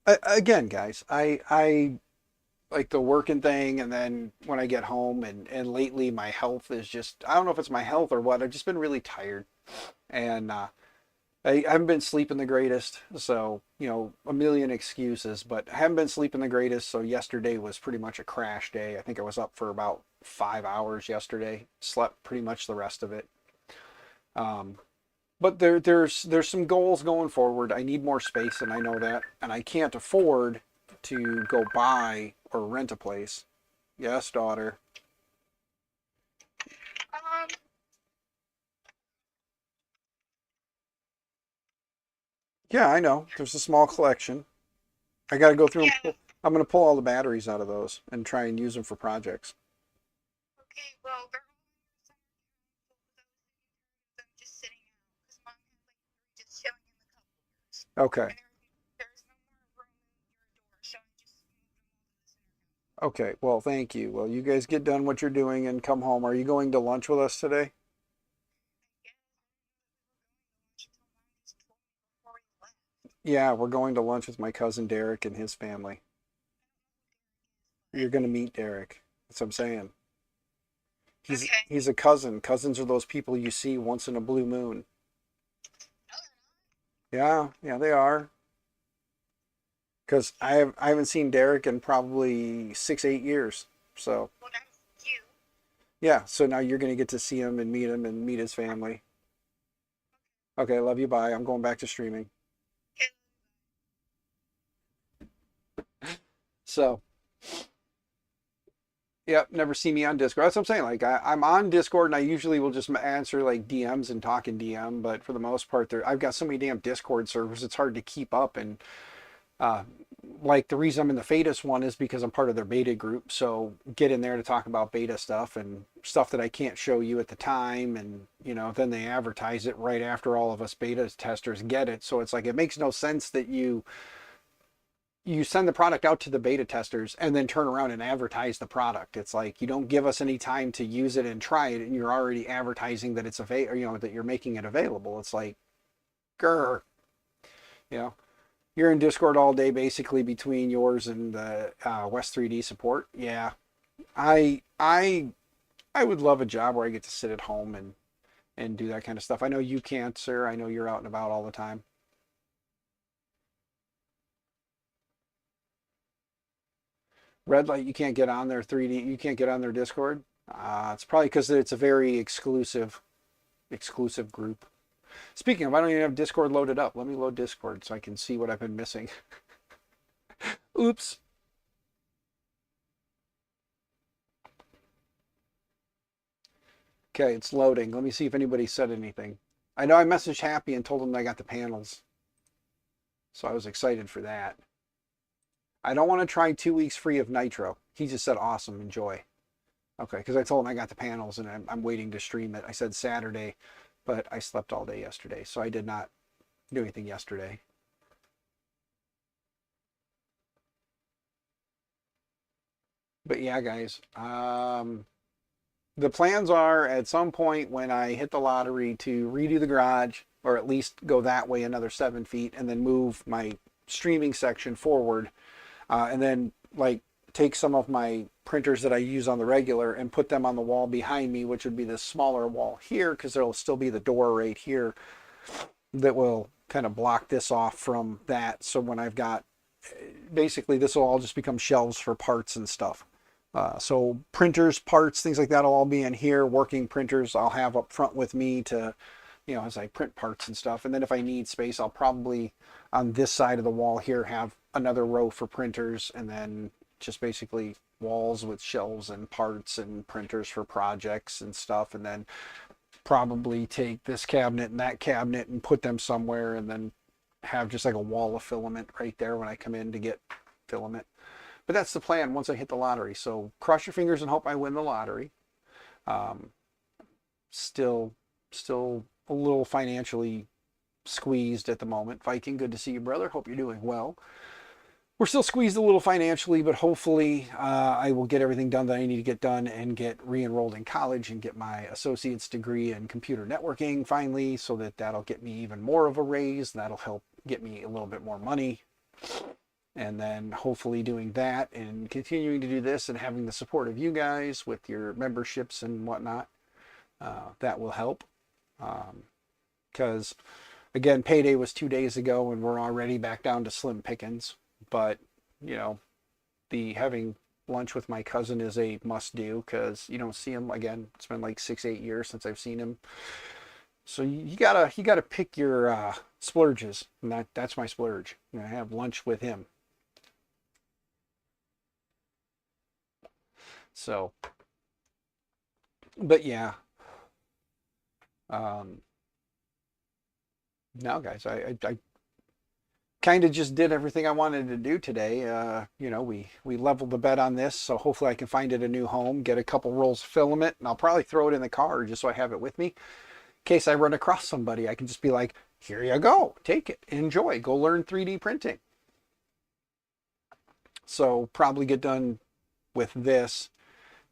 again, guys, I like the working thing, and then when I get home, and lately my health is just, I don't know if it's my health or what. I've just been really tired, and I haven't been sleeping the greatest, so a million excuses, but I haven't been sleeping the greatest. So yesterday was pretty much a crash day. I think I was up for about 5 hours yesterday, slept pretty much the rest of it. Um, but there's some goals going forward. I need more space, and I know that, and I can't afford to go buy or rent a place. Yes, daughter. Um, Yeah, I know. There's a small collection. I got to go through and yeah. I'm going to pull all the batteries out of those and try and use them for projects. Okay, well, they're all them just sitting out because mom had like three just chilling in the cupboards, Okay. and there's no more room near a door, so I just moved them all to the center. Okay. Well, thank you. Well, you guys get done what you're doing and come home. Are you going to lunch with us today? I guess I didn't know that we were going to lunch until mom just told me before we left. Yeah, we're going to lunch with my cousin Derek and his family. You're going to meet Derek. That's what I'm saying. He's Okay. he's a cousin. Cousins are those people you see once in a blue moon. No, they're not. Yeah, yeah, they are. Because I haven't seen Derek in probably 6, 8 years. So Well, that's you. yeah, so now you're gonna get to see him and meet his family. Okay, love you. Bye. I'm going back to streaming. Okay. So yep, never see me on Discord. That's what I'm saying. Like I'm on Discord, and I usually will just answer like DMs and talk in DM. But for the most part, I've got so many damn Discord servers. It's hard to keep up. And uh, like the reason I'm in the Fetus one is because I'm part of their beta group. So get in there to talk about beta stuff and stuff that I can't show you at the time. And then they advertise it right after all of us beta testers get it. So it's like it makes no sense that you send the product out to the beta testers and then turn around and advertise the product. It's like you don't give us any time to use it and try it, and you're already advertising that it's that you're making it available. It's like, grr, you know, you're in Discord all day basically between yours and the West 3D support. Yeah, I I would love a job where I get to sit at home and do that kind of stuff. I know you can't, sir. I know you're out and about all the time. Red Light, you can't get on their 3D. You can't get on their Discord. It's probably because it's a very exclusive group. Speaking of, I don't even have Discord loaded up. Let me load Discord so I can see what I've been missing. Oops. Okay, it's loading. Let me see if anybody said anything. I know I messaged Happy and told him I got the panels. So I was excited for that. I don't want to try 2 weeks free of Nitro. He just said, awesome, enjoy. Okay, because I told him I got the panels and I'm waiting to stream it. I said Saturday, but I slept all day yesterday, so I did not do anything yesterday. But yeah, guys, the plans are at some point when I hit the lottery to redo the garage, or at least go that way another 7 feet, and then move my streaming section forward, and then like take some of my printers that I use on the regular and put them on the wall behind me, which would be this smaller wall here, because there'll still be the door right here that will kind of block this off from that. So when I've got, basically this will all just become shelves for parts and stuff. So printers, parts, things like that will all be in here. Working printers I'll have up front with me to, as I print parts and stuff. And then if I need space, I'll probably on this side of the wall here have another row for printers, and then just basically walls with shelves and parts and printers for projects and stuff. And then probably take this cabinet and that cabinet and put them somewhere, and then have just like a wall of filament right there when I come in to get filament. But that's the plan once I hit the lottery. So cross your fingers and hope I win the lottery. Still a little financially squeezed at the moment. Viking, good to see you, brother. Hope you're doing well. We're still squeezed a little financially, but hopefully I will get everything done that I need to get done and get re-enrolled in college and get my associate's degree in computer networking finally, so that'll get me even more of a raise. That'll help get me a little bit more money. And then hopefully doing that and continuing to do this and having the support of you guys with your memberships and whatnot, that will help. Because, again, payday was 2 days ago and we're already back down to slim pickings. But, the having lunch with my cousin is a must do, because you don't see him again. It's been like 6-8 years since I've seen him. So you gotta pick your splurges, and that's my splurge. I have lunch with him. So, but yeah. Now, guys, I kind of just did everything I wanted to do today. We leveled the bed on this, so hopefully I can find it a new home, get a couple rolls of filament, and I'll probably throw it in the car just so I have it with me. In case I run across somebody, I can just be like, here you go, take it, enjoy, go learn 3D printing. So probably get done with this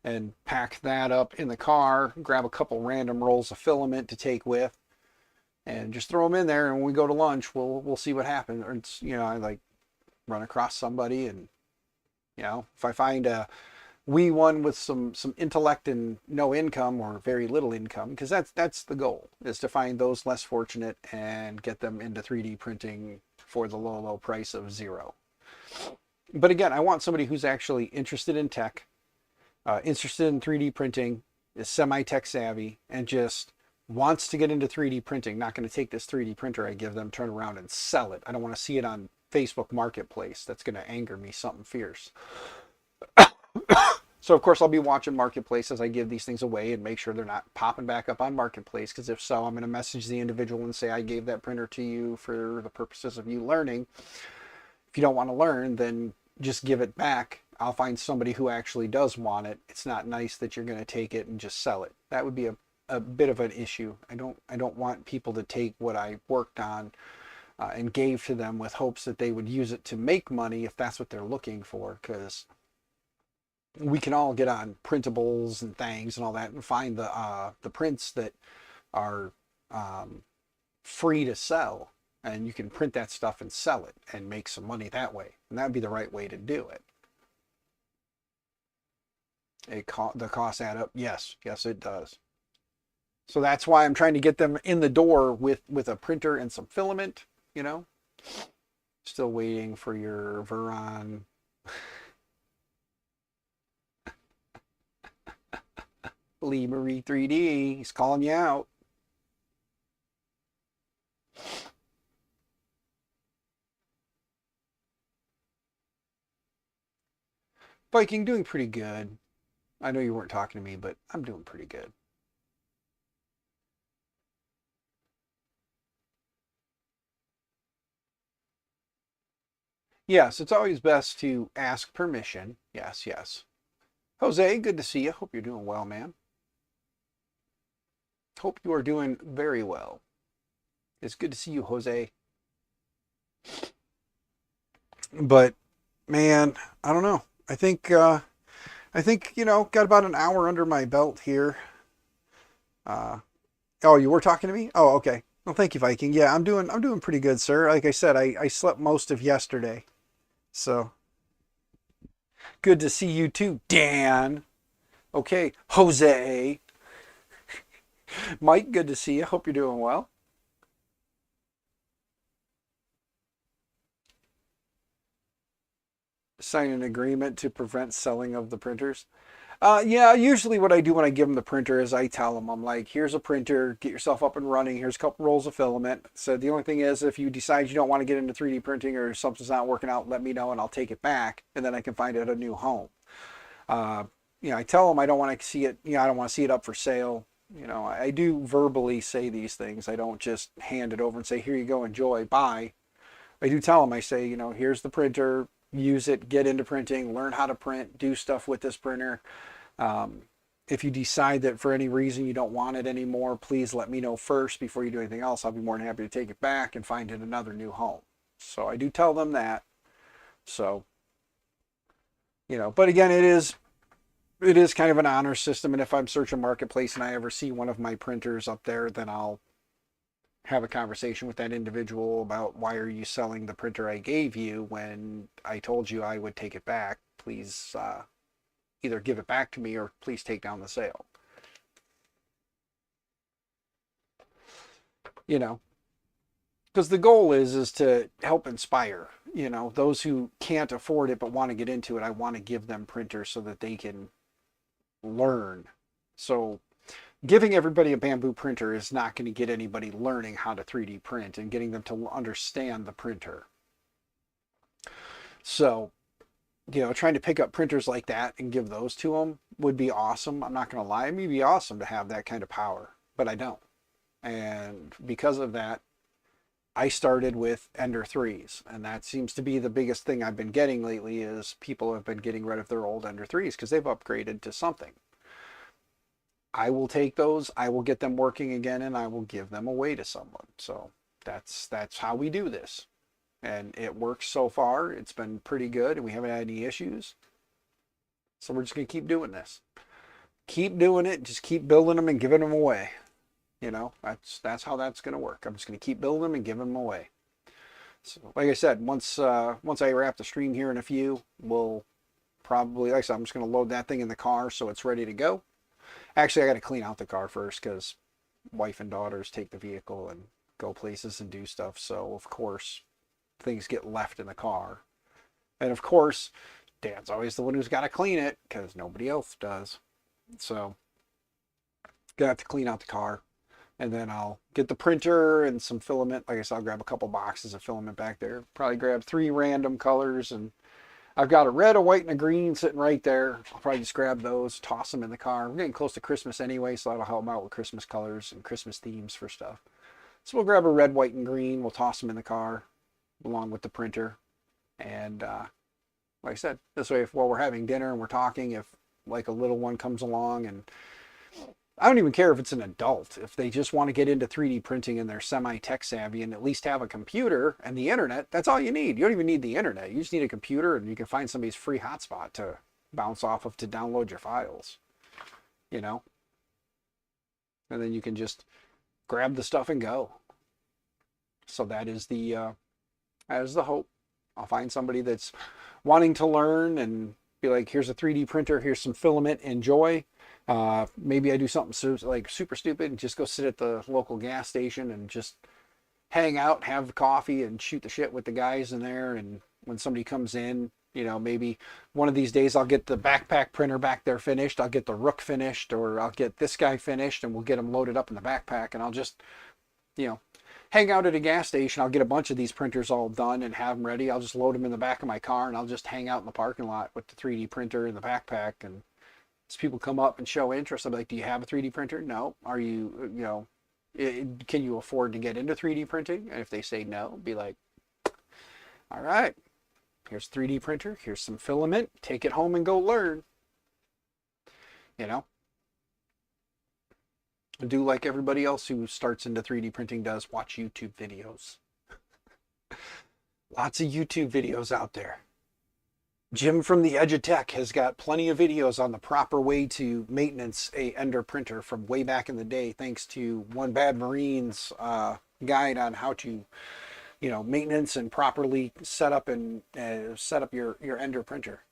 and pack that up in the car, grab a couple random rolls of filament to take with, and just throw them in there. And when we go to lunch, we'll see what happens. Or it's, I like run across somebody, and if I find a wee one with some intellect and no income or very little income, because that's the goal, is to find those less fortunate and get them into 3D printing for the low price of $0. But again, I want somebody who's actually interested in tech, interested in 3D printing, is semi-tech savvy, and just wants to get into 3D printing. Not going to take this 3D printer I give them, turn around and sell it. I don't want to see it on Facebook Marketplace. That's going to anger me something fierce. So of course I'll be watching Marketplace as I give these things away and make sure they're not popping back up on Marketplace, because if so, I'm going to message the individual and say, I gave that printer to you for the purposes of you learning. If you don't want to learn, then just give it back. I'll find somebody who actually does want it. It's not nice that you're going to take it and just sell it. That would be a bit of an issue. I don't want people to take what I worked on and gave to them with hopes that they would use it to make money if that's what they're looking for, because we can all get on printables and things and all that and find the prints that are free to sell, and you can print that stuff and sell it and make some money that way, and that would be the right way to do it. The costs add up. Yes, it does. So that's why I'm trying to get them in the door with a printer and some filament, Still waiting for your Veron. Lee Marie 3D, he's calling you out. Viking, doing pretty good. I know you weren't talking to me, but I'm doing pretty good. Yes, it's always best to ask permission. Yes. Jose, good to see you. Hope you're doing well, man. Hope you are doing very well. It's good to see you, Jose. But man, I don't know. I think got about an hour under my belt here. Oh, you were talking to me? Oh, okay. Well, thank you, Viking. Yeah, I'm doing pretty good, sir. Like I said, I slept most of yesterday. So Good to see you too, Dan. Okay, Jose. Mike, good to see you. Hope you're doing well. Sign an agreement to prevent selling of the printers. Yeah, usually what I do when I give them the printer is I tell them, I'm like, here's a printer, get yourself up and running. Here's a couple rolls of filament. So the only thing is, if you decide you don't want to get into 3D printing or something's not working out, let me know and I'll take it back, and then I can find it a new home. Uh, I tell them I don't want to see it. I don't want to see it up for sale. I do verbally say these things. I don't just hand it over and say, here you go, enjoy, bye. I do tell them, I say, here's the printer, use it, get into printing, learn how to print, do stuff with this printer. Um, if you decide that for any reason you don't want it anymore, please let me know first before you do anything else. I'll be more than happy to take it back and find it another new home. So I do tell them that. So, but again, it is kind of an honor system. And if I'm searching marketplace and I ever see one of my printers up there, then I'll have a conversation with that individual about, why are you selling the printer I gave you when I told you I would take it back? Please either give it back to me or please take down the sale. Because the goal is to help inspire, those who can't afford it but want to get into it. I want to give them printers so that they can learn. So giving everybody a bamboo printer is not going to get anybody learning how to 3D print and getting them to understand the printer. So, trying to pick up printers like that and give those to them would be awesome. I'm not going to lie. It would be awesome to have that kind of power, but I don't. And because of that, I started with Ender 3s, and that seems to be the biggest thing I've been getting lately, is people have been getting rid of their old Ender 3s because they've upgraded to something. I will take those, I will get them working again, and I will give them away to someone. So that's how we do this. And it works so far. It's been pretty good, and we haven't had any issues. So we're just going to keep doing this. Keep doing it, just keep building them and giving them away. That's how that's going to work. I'm just going to keep building them and giving them away. So like I said, once I wrap the stream here in a few, we'll probably, like I said, I'm just going to load that thing in the car so it's ready to go. Actually, I got to clean out the car first because wife and daughters take the vehicle and go places and do stuff. So, of course, things get left in the car. And, of course, Dad's always the one who's got to clean it because nobody else does. So, gonna have to clean out the car. And then I'll get the printer and some filament. Like I said, I'll grab a couple boxes of filament back there. Probably grab 3 random colors, and I've got a red, a white, and a green sitting right there. I'll probably just grab those, toss them in the car. We're getting close to Christmas anyway, so that'll help them out with Christmas colors and Christmas themes for stuff. So we'll grab a red, white, and green. We'll toss them in the car along with the printer. And like I said, this way, while we're having dinner and we're talking, if like a little one comes along, and I don't even care if it's an adult, if they just want to get into 3D printing and they're semi-tech savvy and at least have a computer and the internet, that's all you need. You don't even need the internet. You just need a computer, and you can find somebody's free hotspot to bounce off of to download your files, And then you can just grab the stuff and go. So that is the hope. I'll find somebody that's wanting to learn and be like, here's a 3D printer, here's some filament, enjoy. Maybe I do something like super stupid and just go sit at the local gas station and just hang out, have coffee, and shoot the shit with the guys in there. And when somebody comes in, maybe one of these days I'll get the backpack printer back there finished, I'll get the Rook finished, or I'll get this guy finished, and we'll get them loaded up in the backpack, and I'll just, hang out at a gas station. I'll get a bunch of these printers all done and have them ready. I'll just load them in the back of my car, and I'll just hang out in the parking lot with the 3D printer and the backpack. And as people come up and show interest, I'm like, do you have a 3D printer? No. Are you, can you afford to get into 3D printing? And if they say no, be like, all right, here's a 3D printer, here's some filament, take it home and go learn. Do like everybody else who starts into 3D printing does, watch YouTube videos. Lots of YouTube videos out there. Jim from the Edge of Tech has got plenty of videos on the proper way to maintenance a Ender printer from way back in the day, thanks to One Bad Marine's guide on how to, maintenance and properly set up your Ender printer.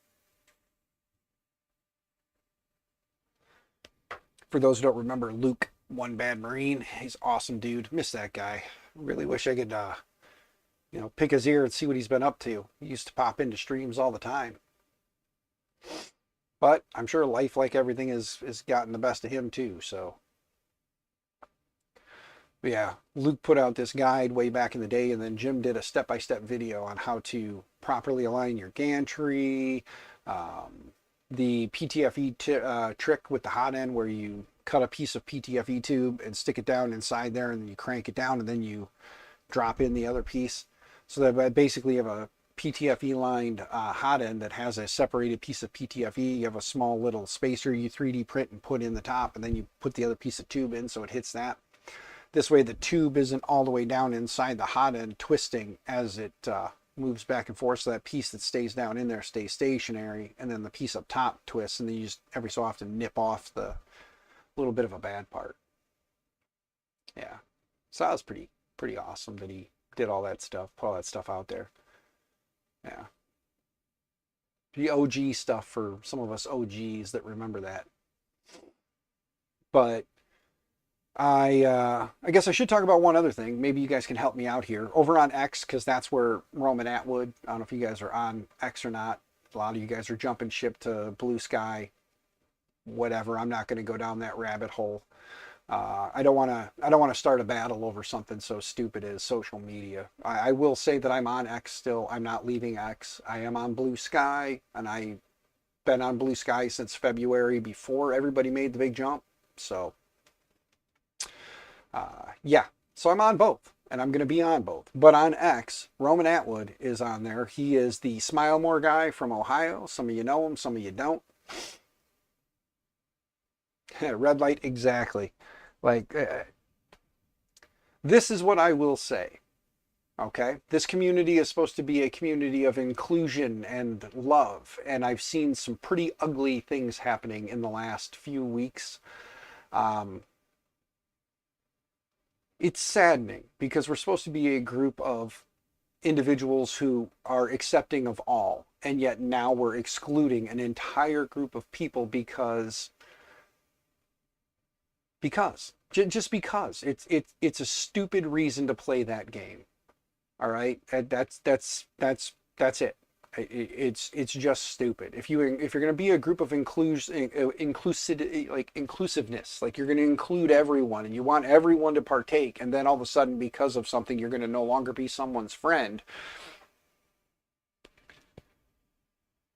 For those who don't remember, Luke, One Bad Marine, he's awesome dude. Miss that guy. Really wish I could, pick his ear and see what he's been up to. He used to pop into streams all the time. But I'm sure life, like everything, has gotten the best of him too. So, but yeah, Luke put out this guide way back in the day, and then Jim did a step-by-step video on how to properly align your gantry, the PTFE trick with the hot end, where you cut a piece of PTFE tube and stick it down inside there, and then you crank it down, and then you drop in the other piece. So that basically you have a PTFE lined hot end that has a separated piece of PTFE. You have a small little spacer you 3D print and put in the top, and then you put the other piece of tube in so it hits that. This way the tube isn't all the way down inside the hot end twisting as it moves back and forth, so that piece that stays down in there stays stationary, and then the piece up top twists, and then you just every so often nip off the little bit of a bad part. Yeah, so that was pretty awesome that he did all that stuff, put all that stuff out there. Yeah, the OG stuff for some of us OGs that remember that. But I guess I should talk about one other thing. Maybe you guys can help me out here. Over on X, because that's where Roman Atwood, I don't know if you guys are on X or not. A lot of you guys are jumping ship to Blue Sky. Whatever, I'm not going to go down that rabbit hole. I don't want to start a battle over something so stupid as social media. I will say that I'm on X still. I'm not leaving X. I am on Blue Sky, and I've been on Blue Sky since February, before everybody made the big jump. So yeah, so I'm on both, and I'm going to be on both. But on X, Roman Atwood is on there. He is the Smile More guy from Ohio. Some of you know him, some of you don't. Red light, exactly. Like, this is what I will say. Okay, this community is supposed to be a community of inclusion and love, and I've seen some pretty ugly things happening in the last few weeks. It's saddening, because we're supposed to be a group of individuals who are accepting of all, and yet now we're excluding an entire group of people because just because it's a stupid reason to play that game. All right, that's it. It's just stupid. If you're going to be a group of inclusiveness, like you're going to include everyone and you want everyone to partake, and then all of a sudden, because of something, you're going to no longer be someone's friend.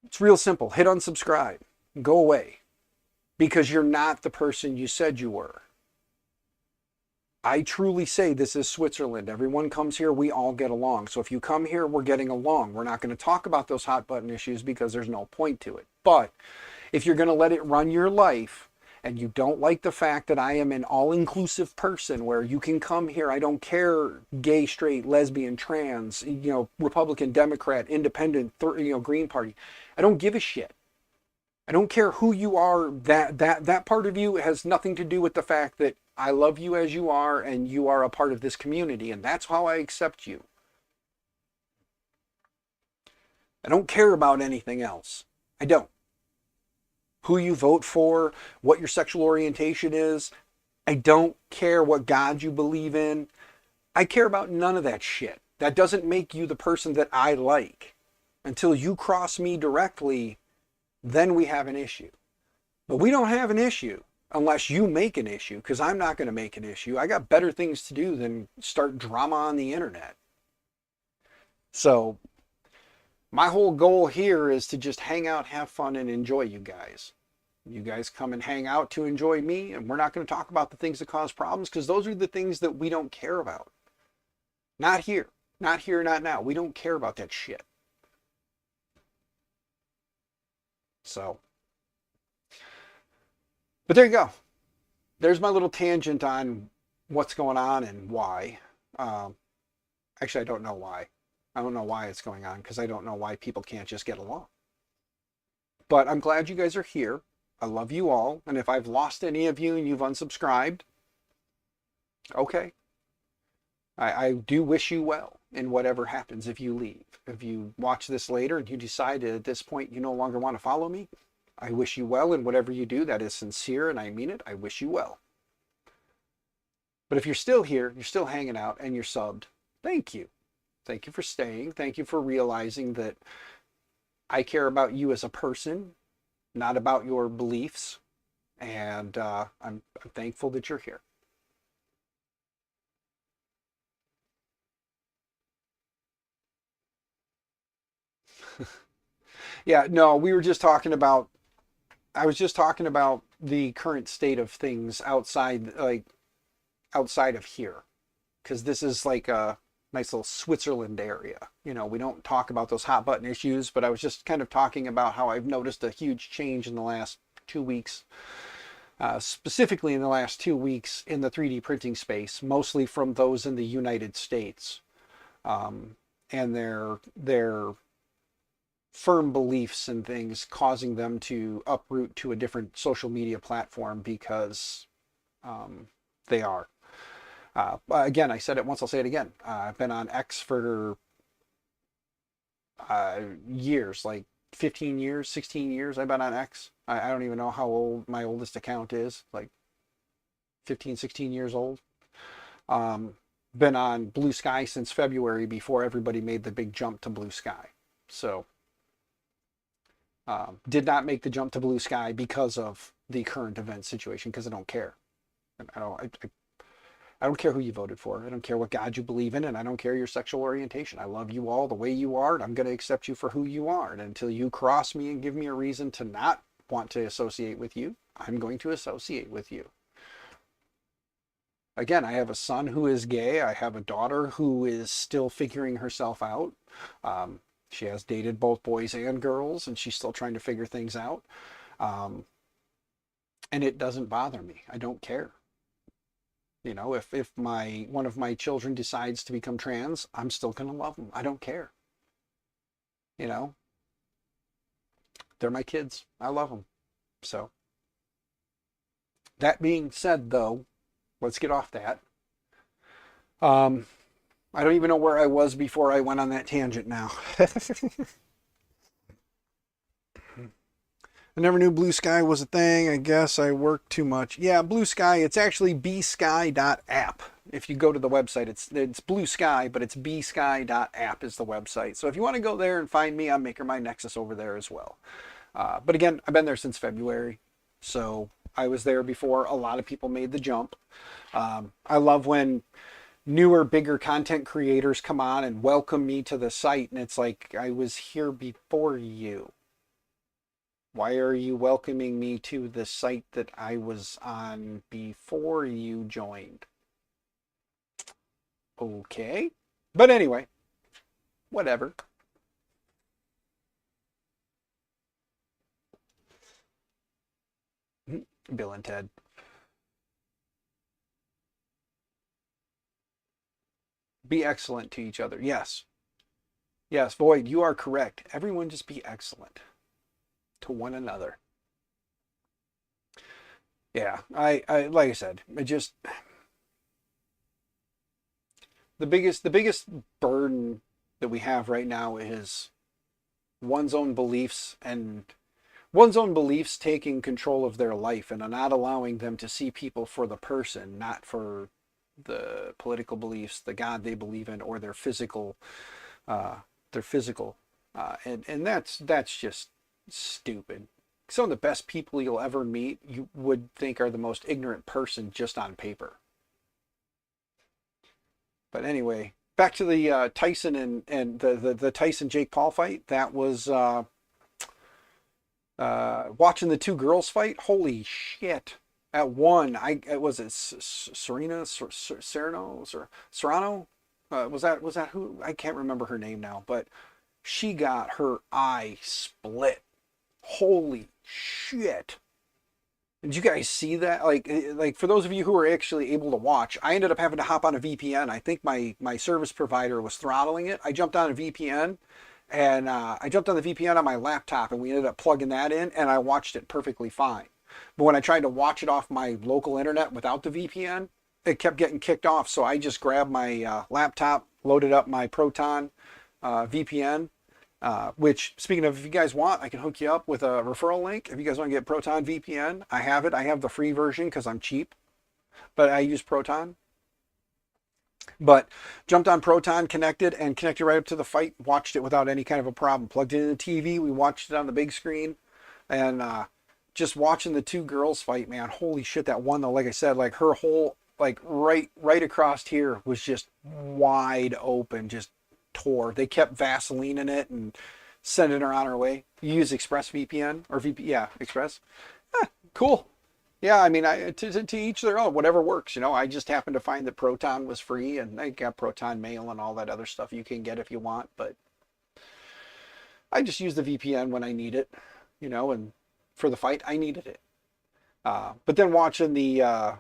It's real simple. Hit unsubscribe. Go away. Because you're not the person you said you were. I truly say this is Switzerland. Everyone comes here, we all get along. So if you come here, we're getting along. We're not going to talk about those hot button issues because there's no point to it. But if you're going to let it run your life, and you don't like the fact that I am an all-inclusive person where you can come here, I don't care, gay, straight, lesbian, trans, Republican, Democrat, Independent, Green Party. I don't give a shit. I don't care who you are. That part of you has nothing to do with the fact that I love you as you are, and you are a part of this community, and that's how I accept you. I don't care about anything else. I don't. Who you vote for, what your sexual orientation is. I don't care what God you believe in. I care about none of that shit. That doesn't make you the person that I like. Until you cross me directly, then we have an issue. But we don't have an issue unless you make an issue, because I'm not going to make an issue. I got better things to do than start drama on the internet. So my whole goal here is to just hang out, have fun, and enjoy you guys. You guys come and hang out to enjoy me, and we're not going to talk about the things that cause problems, because those are the things that we don't care about. Not here. Not here, not now. We don't care about that shit. So, but there you go. There's my little tangent on what's going on and why. Actually, I don't know why. I don't know why it's going on, because I don't know why people can't just get along. But I'm glad you guys are here. I love you all. And if I've lost any of you and you've unsubscribed, okay. I do wish you well in whatever happens if you leave. If you watch this later and you decide at this point you no longer want to follow me, I wish you well in whatever you do. That is sincere, and I mean it. I wish you well. But if you're still here, you're still hanging out, and you're subbed, thank you. Thank you for staying. Thank you for realizing that I care about you as a person, not about your beliefs. And I'm thankful that you're here. Yeah, no, we were just talking about, I was just talking about the current state of things outside, like outside of here. Because this is like a nice little Switzerland area. You know, we don't talk about those hot button issues, but I was just kind of talking about how I've noticed a huge change in the last 2 weeks, specifically in the last 2 weeks in the 3D printing space, mostly from those in the United States, and their firm beliefs and things causing them to uproot to a different social media platform because they are. Again, I said it once, I'll say it again. I've been on X for years, like 15 years, 16 years I've been on X. I don't even know how old my oldest account is, like 15, 16 years old. Been on Blue Sky since February before everybody made the big jump to Blue Sky. So did not make the jump to Blue Sky because of the current event situation, because I don't care. I don't care who you voted for. I don't care what God you believe in, and I don't care your sexual orientation. I love you all the way you are, and I'm going to accept you for who you are. And until you cross me and give me a reason to not want to associate with you, I'm going to associate with you. Again, I have a son who is gay. I have a daughter who is still figuring herself out. She has dated both boys and girls, and she's still trying to figure things out. And it doesn't bother me. I don't care. You know, if one of my children decides to become trans, I'm still going to love them. I don't care. You know, they're my kids. I love them. So, that being said, though, let's get off that. I don't even know where I was before I went on that tangent now. I never knew Blue Sky was a thing. I guess I worked too much. Yeah, Blue Sky, it's actually bsky.app. If you go to the website, it's Blue Sky, but it's bsky.app is the website. So if you want to go there and find me, I'm Maker My Nexus over there as well. But again, I've been there since February. So I was there before a lot of people made the jump. I love when newer, bigger content creators come on and welcome me to the site. And it's like, I was here before you. Why are you welcoming me to the site that I was on before you joined? Okay. But anyway, whatever. Bill and Ted. Be excellent to each other. Yes. Yes, Void, you are correct. Everyone just be excellent to one another. Yeah, I like I said, it just the biggest burden that we have right now is one's own beliefs, and one's own beliefs taking control of their life and not allowing them to see people for the person, not for the political beliefs, the God they believe in, or their physical, and that's just stupid. Some of the best people you'll ever meet, you would think are the most ignorant person just on paper. But anyway, back to the Tyson and the Tyson Jake Paul fight. That was watching the two girls fight. Holy shit! At one, was it Serrano? Was that who? I can't remember her name now, but she got her eye split. Holy shit! Did you guys see that? Like for those of you who are actually able to watch, I ended up having to hop on a VPN. I think my service provider was throttling it. I jumped on a VPN, and I jumped on the VPN on my laptop, and we ended up plugging that in, and I watched it perfectly fine. But when I tried to watch it off my local internet without the VPN, it kept getting kicked off. So I just grabbed my laptop, loaded up my Proton VPN, Which, speaking of, if you guys want, I can hook you up with a referral link. If you guys want to get Proton VPN, I have it. I have the free version because I'm cheap, but I use Proton. But jumped on Proton, connected right up to the fight, watched it without any kind of a problem. Plugged it in the TV, we watched it on the big screen, and just watching the two girls fight, man, holy shit, that one though, like I said, like her whole, like right across here was just wide open, just tore. They kept Vaseline in it and sending her on her way. You use ExpressVPN or yeah, Express. Cool. Yeah, I mean, to each their own, whatever works. I just happened to find that Proton was free, and I got Proton Mail and all that other stuff you can get if you want. But I just use the VPN when I need it, and for the fight, I needed it. But then watching the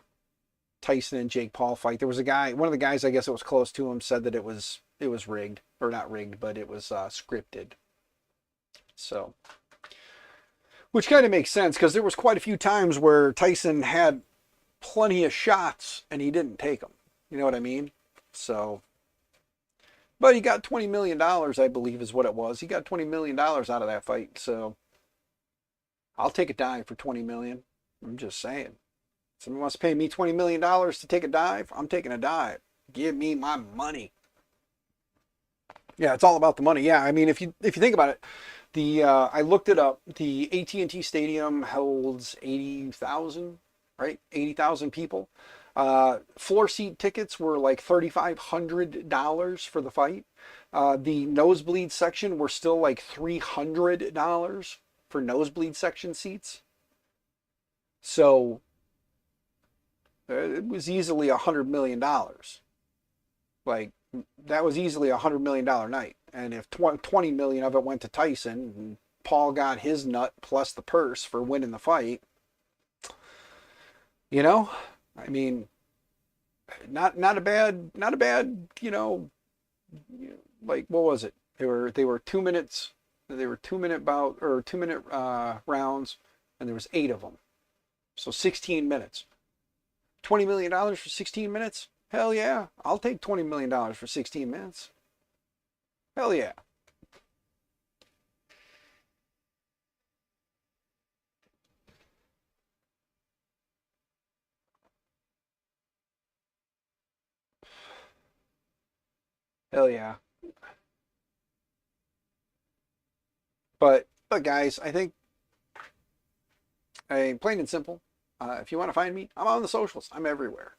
Tyson and Jake Paul fight, there was a guy, one of the guys, I guess it was close to him, said that it was rigged, or not rigged, but it was scripted. So. Which kind of makes sense because there was quite a few times where Tyson had plenty of shots and he didn't take them. You know what I mean? So, but he got $20 million, I believe is what it was. He got $20 million out of that fight. So I'll take a dive for $20 million. I'm just saying. Someone wants to pay me $20 million to take a dive. I'm taking a dive. Give me my money. Yeah, it's all about the money. Yeah, I mean, if you think about it, I looked it up. The AT&T Stadium holds 80,000, right? 80,000 people. Floor seat tickets were like $3,500 for the fight. The nosebleed section were still like $300 for nosebleed section seats. So it was easily $100 million. Like, that was easily $100 million night. And if 20 million of it went to Tyson and Paul got his nut plus the purse for winning the fight, I mean, not a bad, like, what was it? They were 2 minutes, they were 2 minute rounds, and there was 8 of them. So 16 minutes. $20 million for 16 minutes? Hell yeah. I'll take $20 million for 16 minutes. Hell yeah. Hell yeah. But guys, I think, plain and simple, if you want to find me, I'm on the socials. I'm everywhere.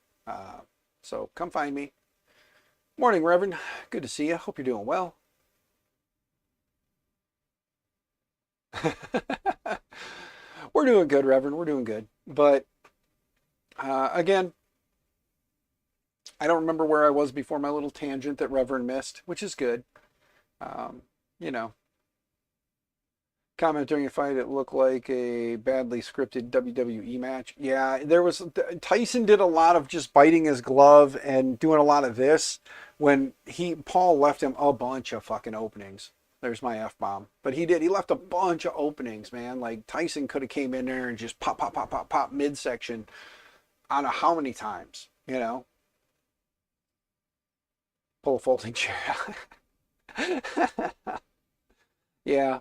So come find me. Morning, Reverend. Good to see you. Hope you're doing well. We're doing good, Reverend. We're doing good. But again, I don't remember where I was before my little tangent that Reverend missed, which is good. Um, you know, comment during a fight, it looked like a badly scripted WWE match. Yeah, Tyson did a lot of just biting his glove and doing a lot of this when Paul left him a bunch of fucking openings. There's my F-bomb. But he left a bunch of openings, man. Like, Tyson could have came in there and just pop, pop, pop, pop, pop midsection. I don't know how many times, Pull a folding chair out. Yeah.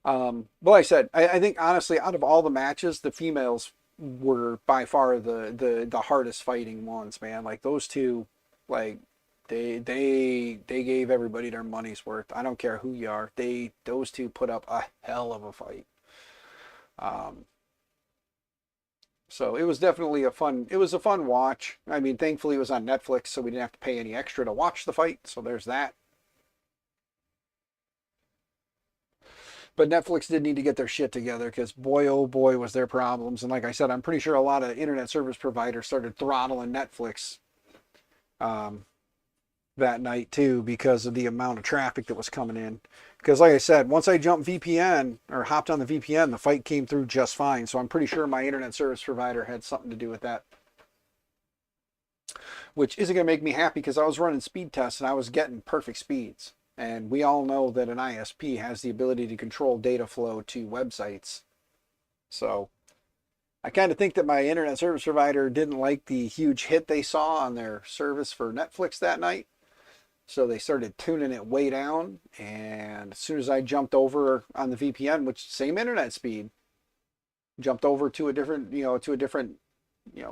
But like I said, I think honestly, out of all the matches, the females were by far the hardest fighting ones, man. Like, those two, like, they gave everybody their money's worth. I don't care who you are. Those two put up a hell of a fight. So it was definitely a fun watch. I mean, thankfully it was on Netflix, so we didn't have to pay any extra to watch the fight. So there's that. But Netflix did need to get their shit together because boy, oh boy, was there problems. And like I said, I'm pretty sure a lot of internet service providers started throttling Netflix that night too because of the amount of traffic that was coming in. Because like I said, once I jumped VPN or hopped on the VPN, the fight came through just fine. So I'm pretty sure my internet service provider had something to do with that. Which isn't going to make me happy because I was running speed tests and I was getting perfect speeds. And we all know that an ISP has the ability to control data flow to websites. So I kind of think that my internet service provider didn't like the huge hit they saw on their service for Netflix that night. So they started tuning it way down, and as soon as I jumped over on the VPN, which same internet speed, jumped over to a different,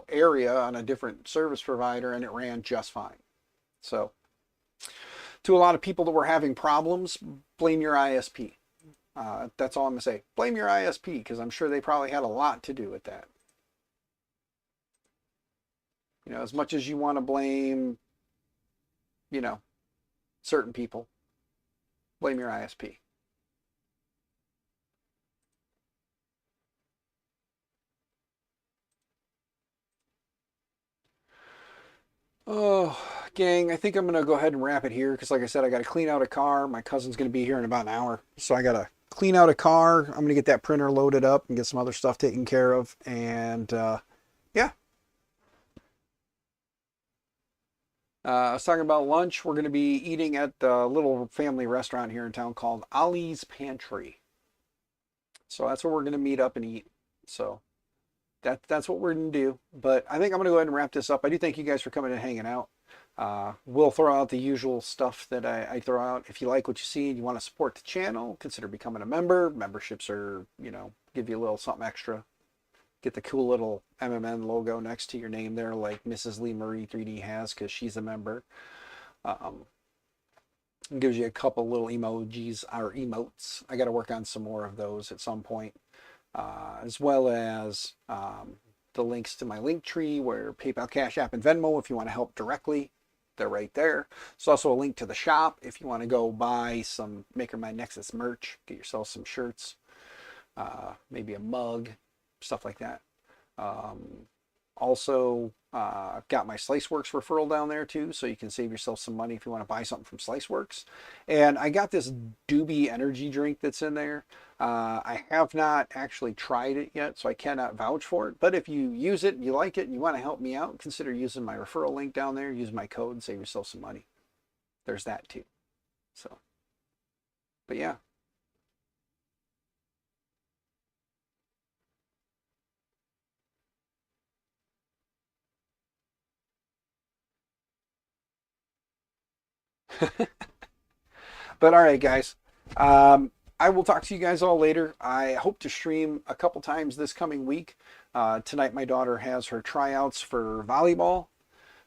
area on a different service provider, and it ran just fine. So to a lot of people that were having problems, blame your ISP. That's all I'm gonna say. Blame your ISP, because I'm sure they probably had a lot to do with that. As much as you want to blame, you know, certain people, blame your ISP. Oh, gang, I think I'm going to go ahead and wrap it here because, like I said, I got to clean out a car. My cousin's going to be here in about an hour. So I got to clean out a car. I'm going to get that printer loaded up and get some other stuff taken care of. And yeah. I was talking about lunch. We're going to be eating at the little family restaurant here in town called Ollie's Pantry. So that's where we're going to meet up and eat. So that's what we're going to do. But I think I'm going to go ahead and wrap this up. I do thank you guys for coming and hanging out. We'll throw out the usual stuff that I throw out. If you like what you see and you want to support the channel, consider becoming a member. Memberships are, give you a little something extra. Get the cool little MMN logo next to your name there, like Mrs. Lee Marie 3D has, because she's a member. It gives you a couple little emojis or emotes. I got to work on some more of those at some point, as well as the links to my Linktree, where PayPal, Cash App, and Venmo, if you want to help directly, they're right there. There's also a link to the shop if you want to go buy some Maker My Nexus merch, get yourself some shirts, maybe a mug, stuff like that. Also, I've got my Sliceworks referral down there too, so you can save yourself some money if you want to buy something from Sliceworks. And I got this Doobie energy drink that's in there. I have not actually tried it yet, so I cannot vouch for it. But if you use it, you like it, and you want to help me out, consider using my referral link down there. Use my code and save yourself some money. There's that too. So, but yeah. But all right, guys. I will talk to you guys all later. I hope to stream a couple times this coming week. Tonight, my daughter has her tryouts for volleyball.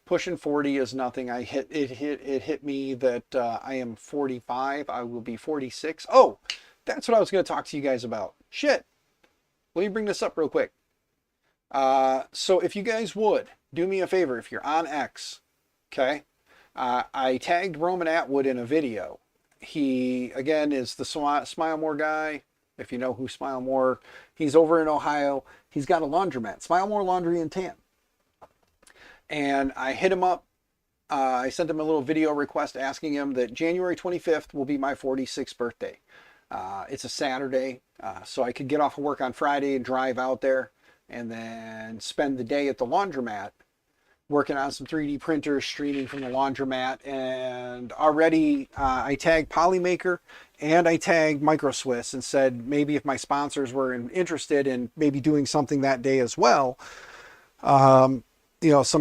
Pushing 40 is nothing. It hit me that I am 45. I will be 46. Oh, that's what I was going to talk to you guys about. Shit. Let me bring this up real quick. So if you guys would do me a favor, if you're on X, okay, I tagged Roman Atwood in a video. He, again, is the Smile More guy. If you know who Smile More, he's over in Ohio. He's got a laundromat, Smile More Laundry and Tan. And I hit him up. I sent him a little video request asking him that January 25th will be my 46th birthday. It's a Saturday, so I could get off of work on Friday and drive out there and then spend the day at the laundromat working on some 3D printers, streaming from the laundromat. And already I tagged Polymaker and I tagged MicroSwiss and said maybe if my sponsors were interested in maybe doing something that day as well, some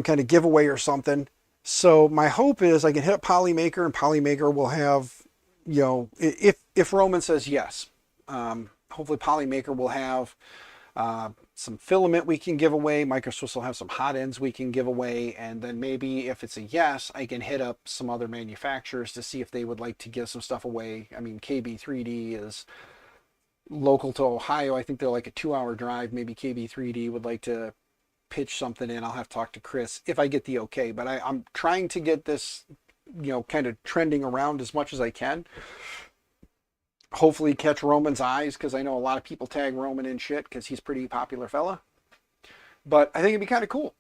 kind of giveaway or something. So my hope is I can hit up Polymaker, and Polymaker will have, if Roman says yes, hopefully Polymaker will have some filament we can give away. MicroSwiss will have some hot ends we can give away. And then maybe if it's a yes, I can hit up some other manufacturers to see if they would like to give some stuff away. I mean, KB3D is local to Ohio. I think they're like a 2-hour drive. Maybe KB3D would like to pitch something in. I'll have to talk to Chris if I get the okay. But I'm trying to get this, kind of trending around as much as I can. Hopefully catch Roman's eyes, because I know a lot of people tag Roman in shit because he's a pretty popular fella. But I think it'd be kind of cool,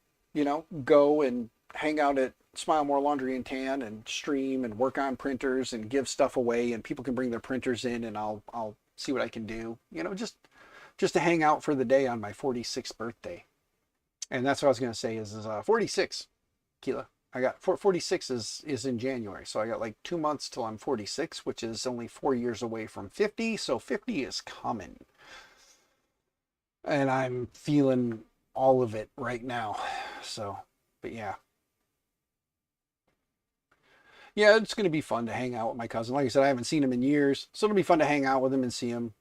go and hang out at Smile More Laundry and Tan and stream and work on printers and give stuff away, and people can bring their printers in and I'll see what I can do, just to hang out for the day on my 46th birthday. And that's what I was going to say is 46, Keela. I got 46 is in January. So I got like 2 months till I'm 46, which is only 4 years away from 50. So 50 is coming. And I'm feeling all of it right now. So, but yeah. Yeah, it's going to be fun to hang out with my cousin. Like I said, I haven't seen him in years, so it'll be fun to hang out with him and see him.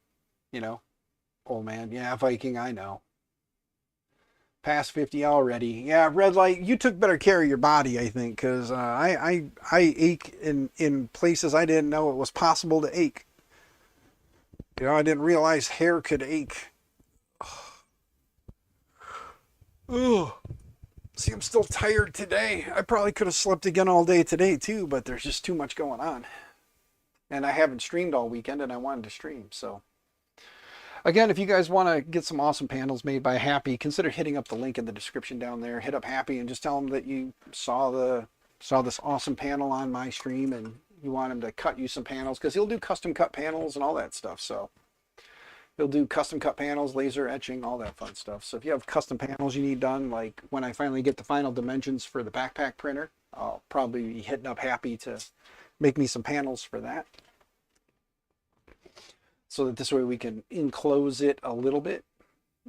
You know, old man. Yeah, Viking. I know. Past 50 already. Yeah, red light. You took better care of your body, I think, because I ache in places I didn't know it was possible to ache. You know, I didn't realize hair could ache. Ugh. See, I'm still tired today. I probably could have slept again all day today too, but there's just too much going on. And I haven't streamed all weekend, and I wanted to stream. So again, if you guys want to get some awesome panels made by Happy, consider hitting up the link in the description down there. Hit up Happy and just tell him that you saw this awesome panel on my stream and you want him to cut you some panels, because he'll do custom cut panels and all that stuff. So he'll do custom cut panels, laser etching, all that fun stuff. So if you have custom panels you need done, like when I finally get the final dimensions for the backpack printer, I'll probably be hitting up Happy to make me some panels for that, so that this way we can enclose it a little bit,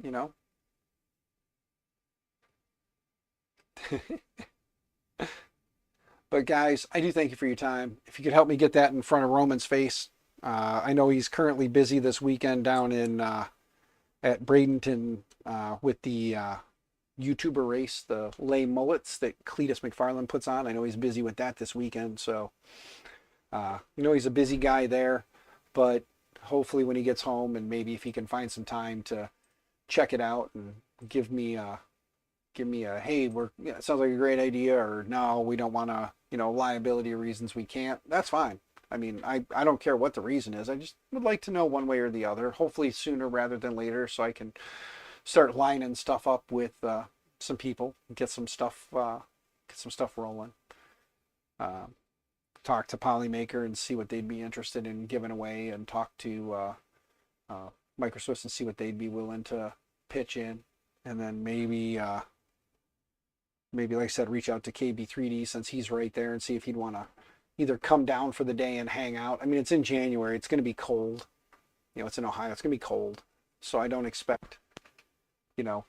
you know. But guys, I do thank you for your time. If you could help me get that in front of Roman's face. I know he's currently busy this weekend down in at Bradenton with the YouTuber race, the Lay Mullets that Cletus McFarland puts on. I know he's busy with that this weekend, so you know, he's a busy guy there. But hopefully when he gets home, and maybe if he can find some time to check it out and give me a hey, it sounds like a great idea, or no, we don't want to, you know, liability reasons we can't. That's fine. I mean, I don't care what the reason is. I just would like to know one way or the other, hopefully sooner rather than later, so I can start lining stuff up with some people, get some stuff rolling. Talk to Polymaker and see what they'd be interested in giving away, and talk to Microswiss and see what they'd be willing to pitch in, and then maybe like I said, reach out to KB3D since he's right there and see if he'd want to either come down for the day and hang out. I mean, it's in January. It's going to be cold. You know, it's in Ohio. It's going to be cold. So I don't expect, you know,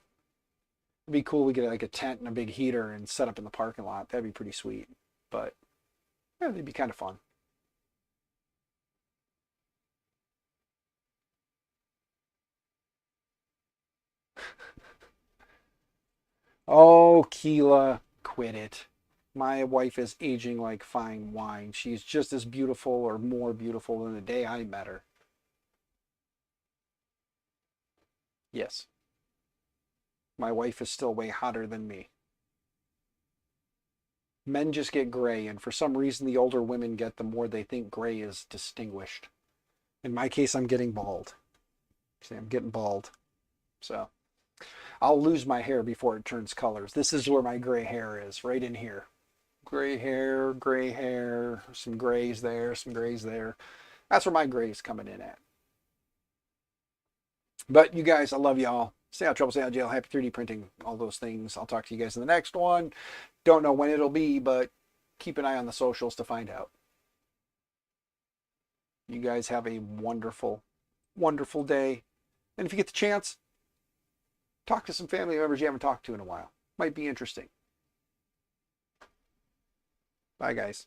it'd be cool. We get like a tent and a big heater and set up in the parking lot. That'd be pretty sweet. But yeah, they'd be kind of fun. Oh, Keela, quit it. My wife is aging like fine wine. She's just as beautiful or more beautiful than the day I met her. Yes, my wife is still way hotter than me. Men just get gray, and for some reason, the older women get, the more they think gray is distinguished. In my case, I'm getting bald. See, I'm getting bald. So I'll lose my hair before it turns colors. This is where my gray hair is, right in here. Gray hair, some grays there, some grays there. That's where my gray's coming in at. But you guys, I love y'all. Stay out of trouble, stay out of jail. Happy 3D printing, all those things. I'll talk to you guys in the next one. Don't know when it'll be, but keep an eye on the socials to find out. You guys have a wonderful, wonderful day. And if you get the chance, talk to some family members you haven't talked to in a while. Might be interesting. Bye, guys.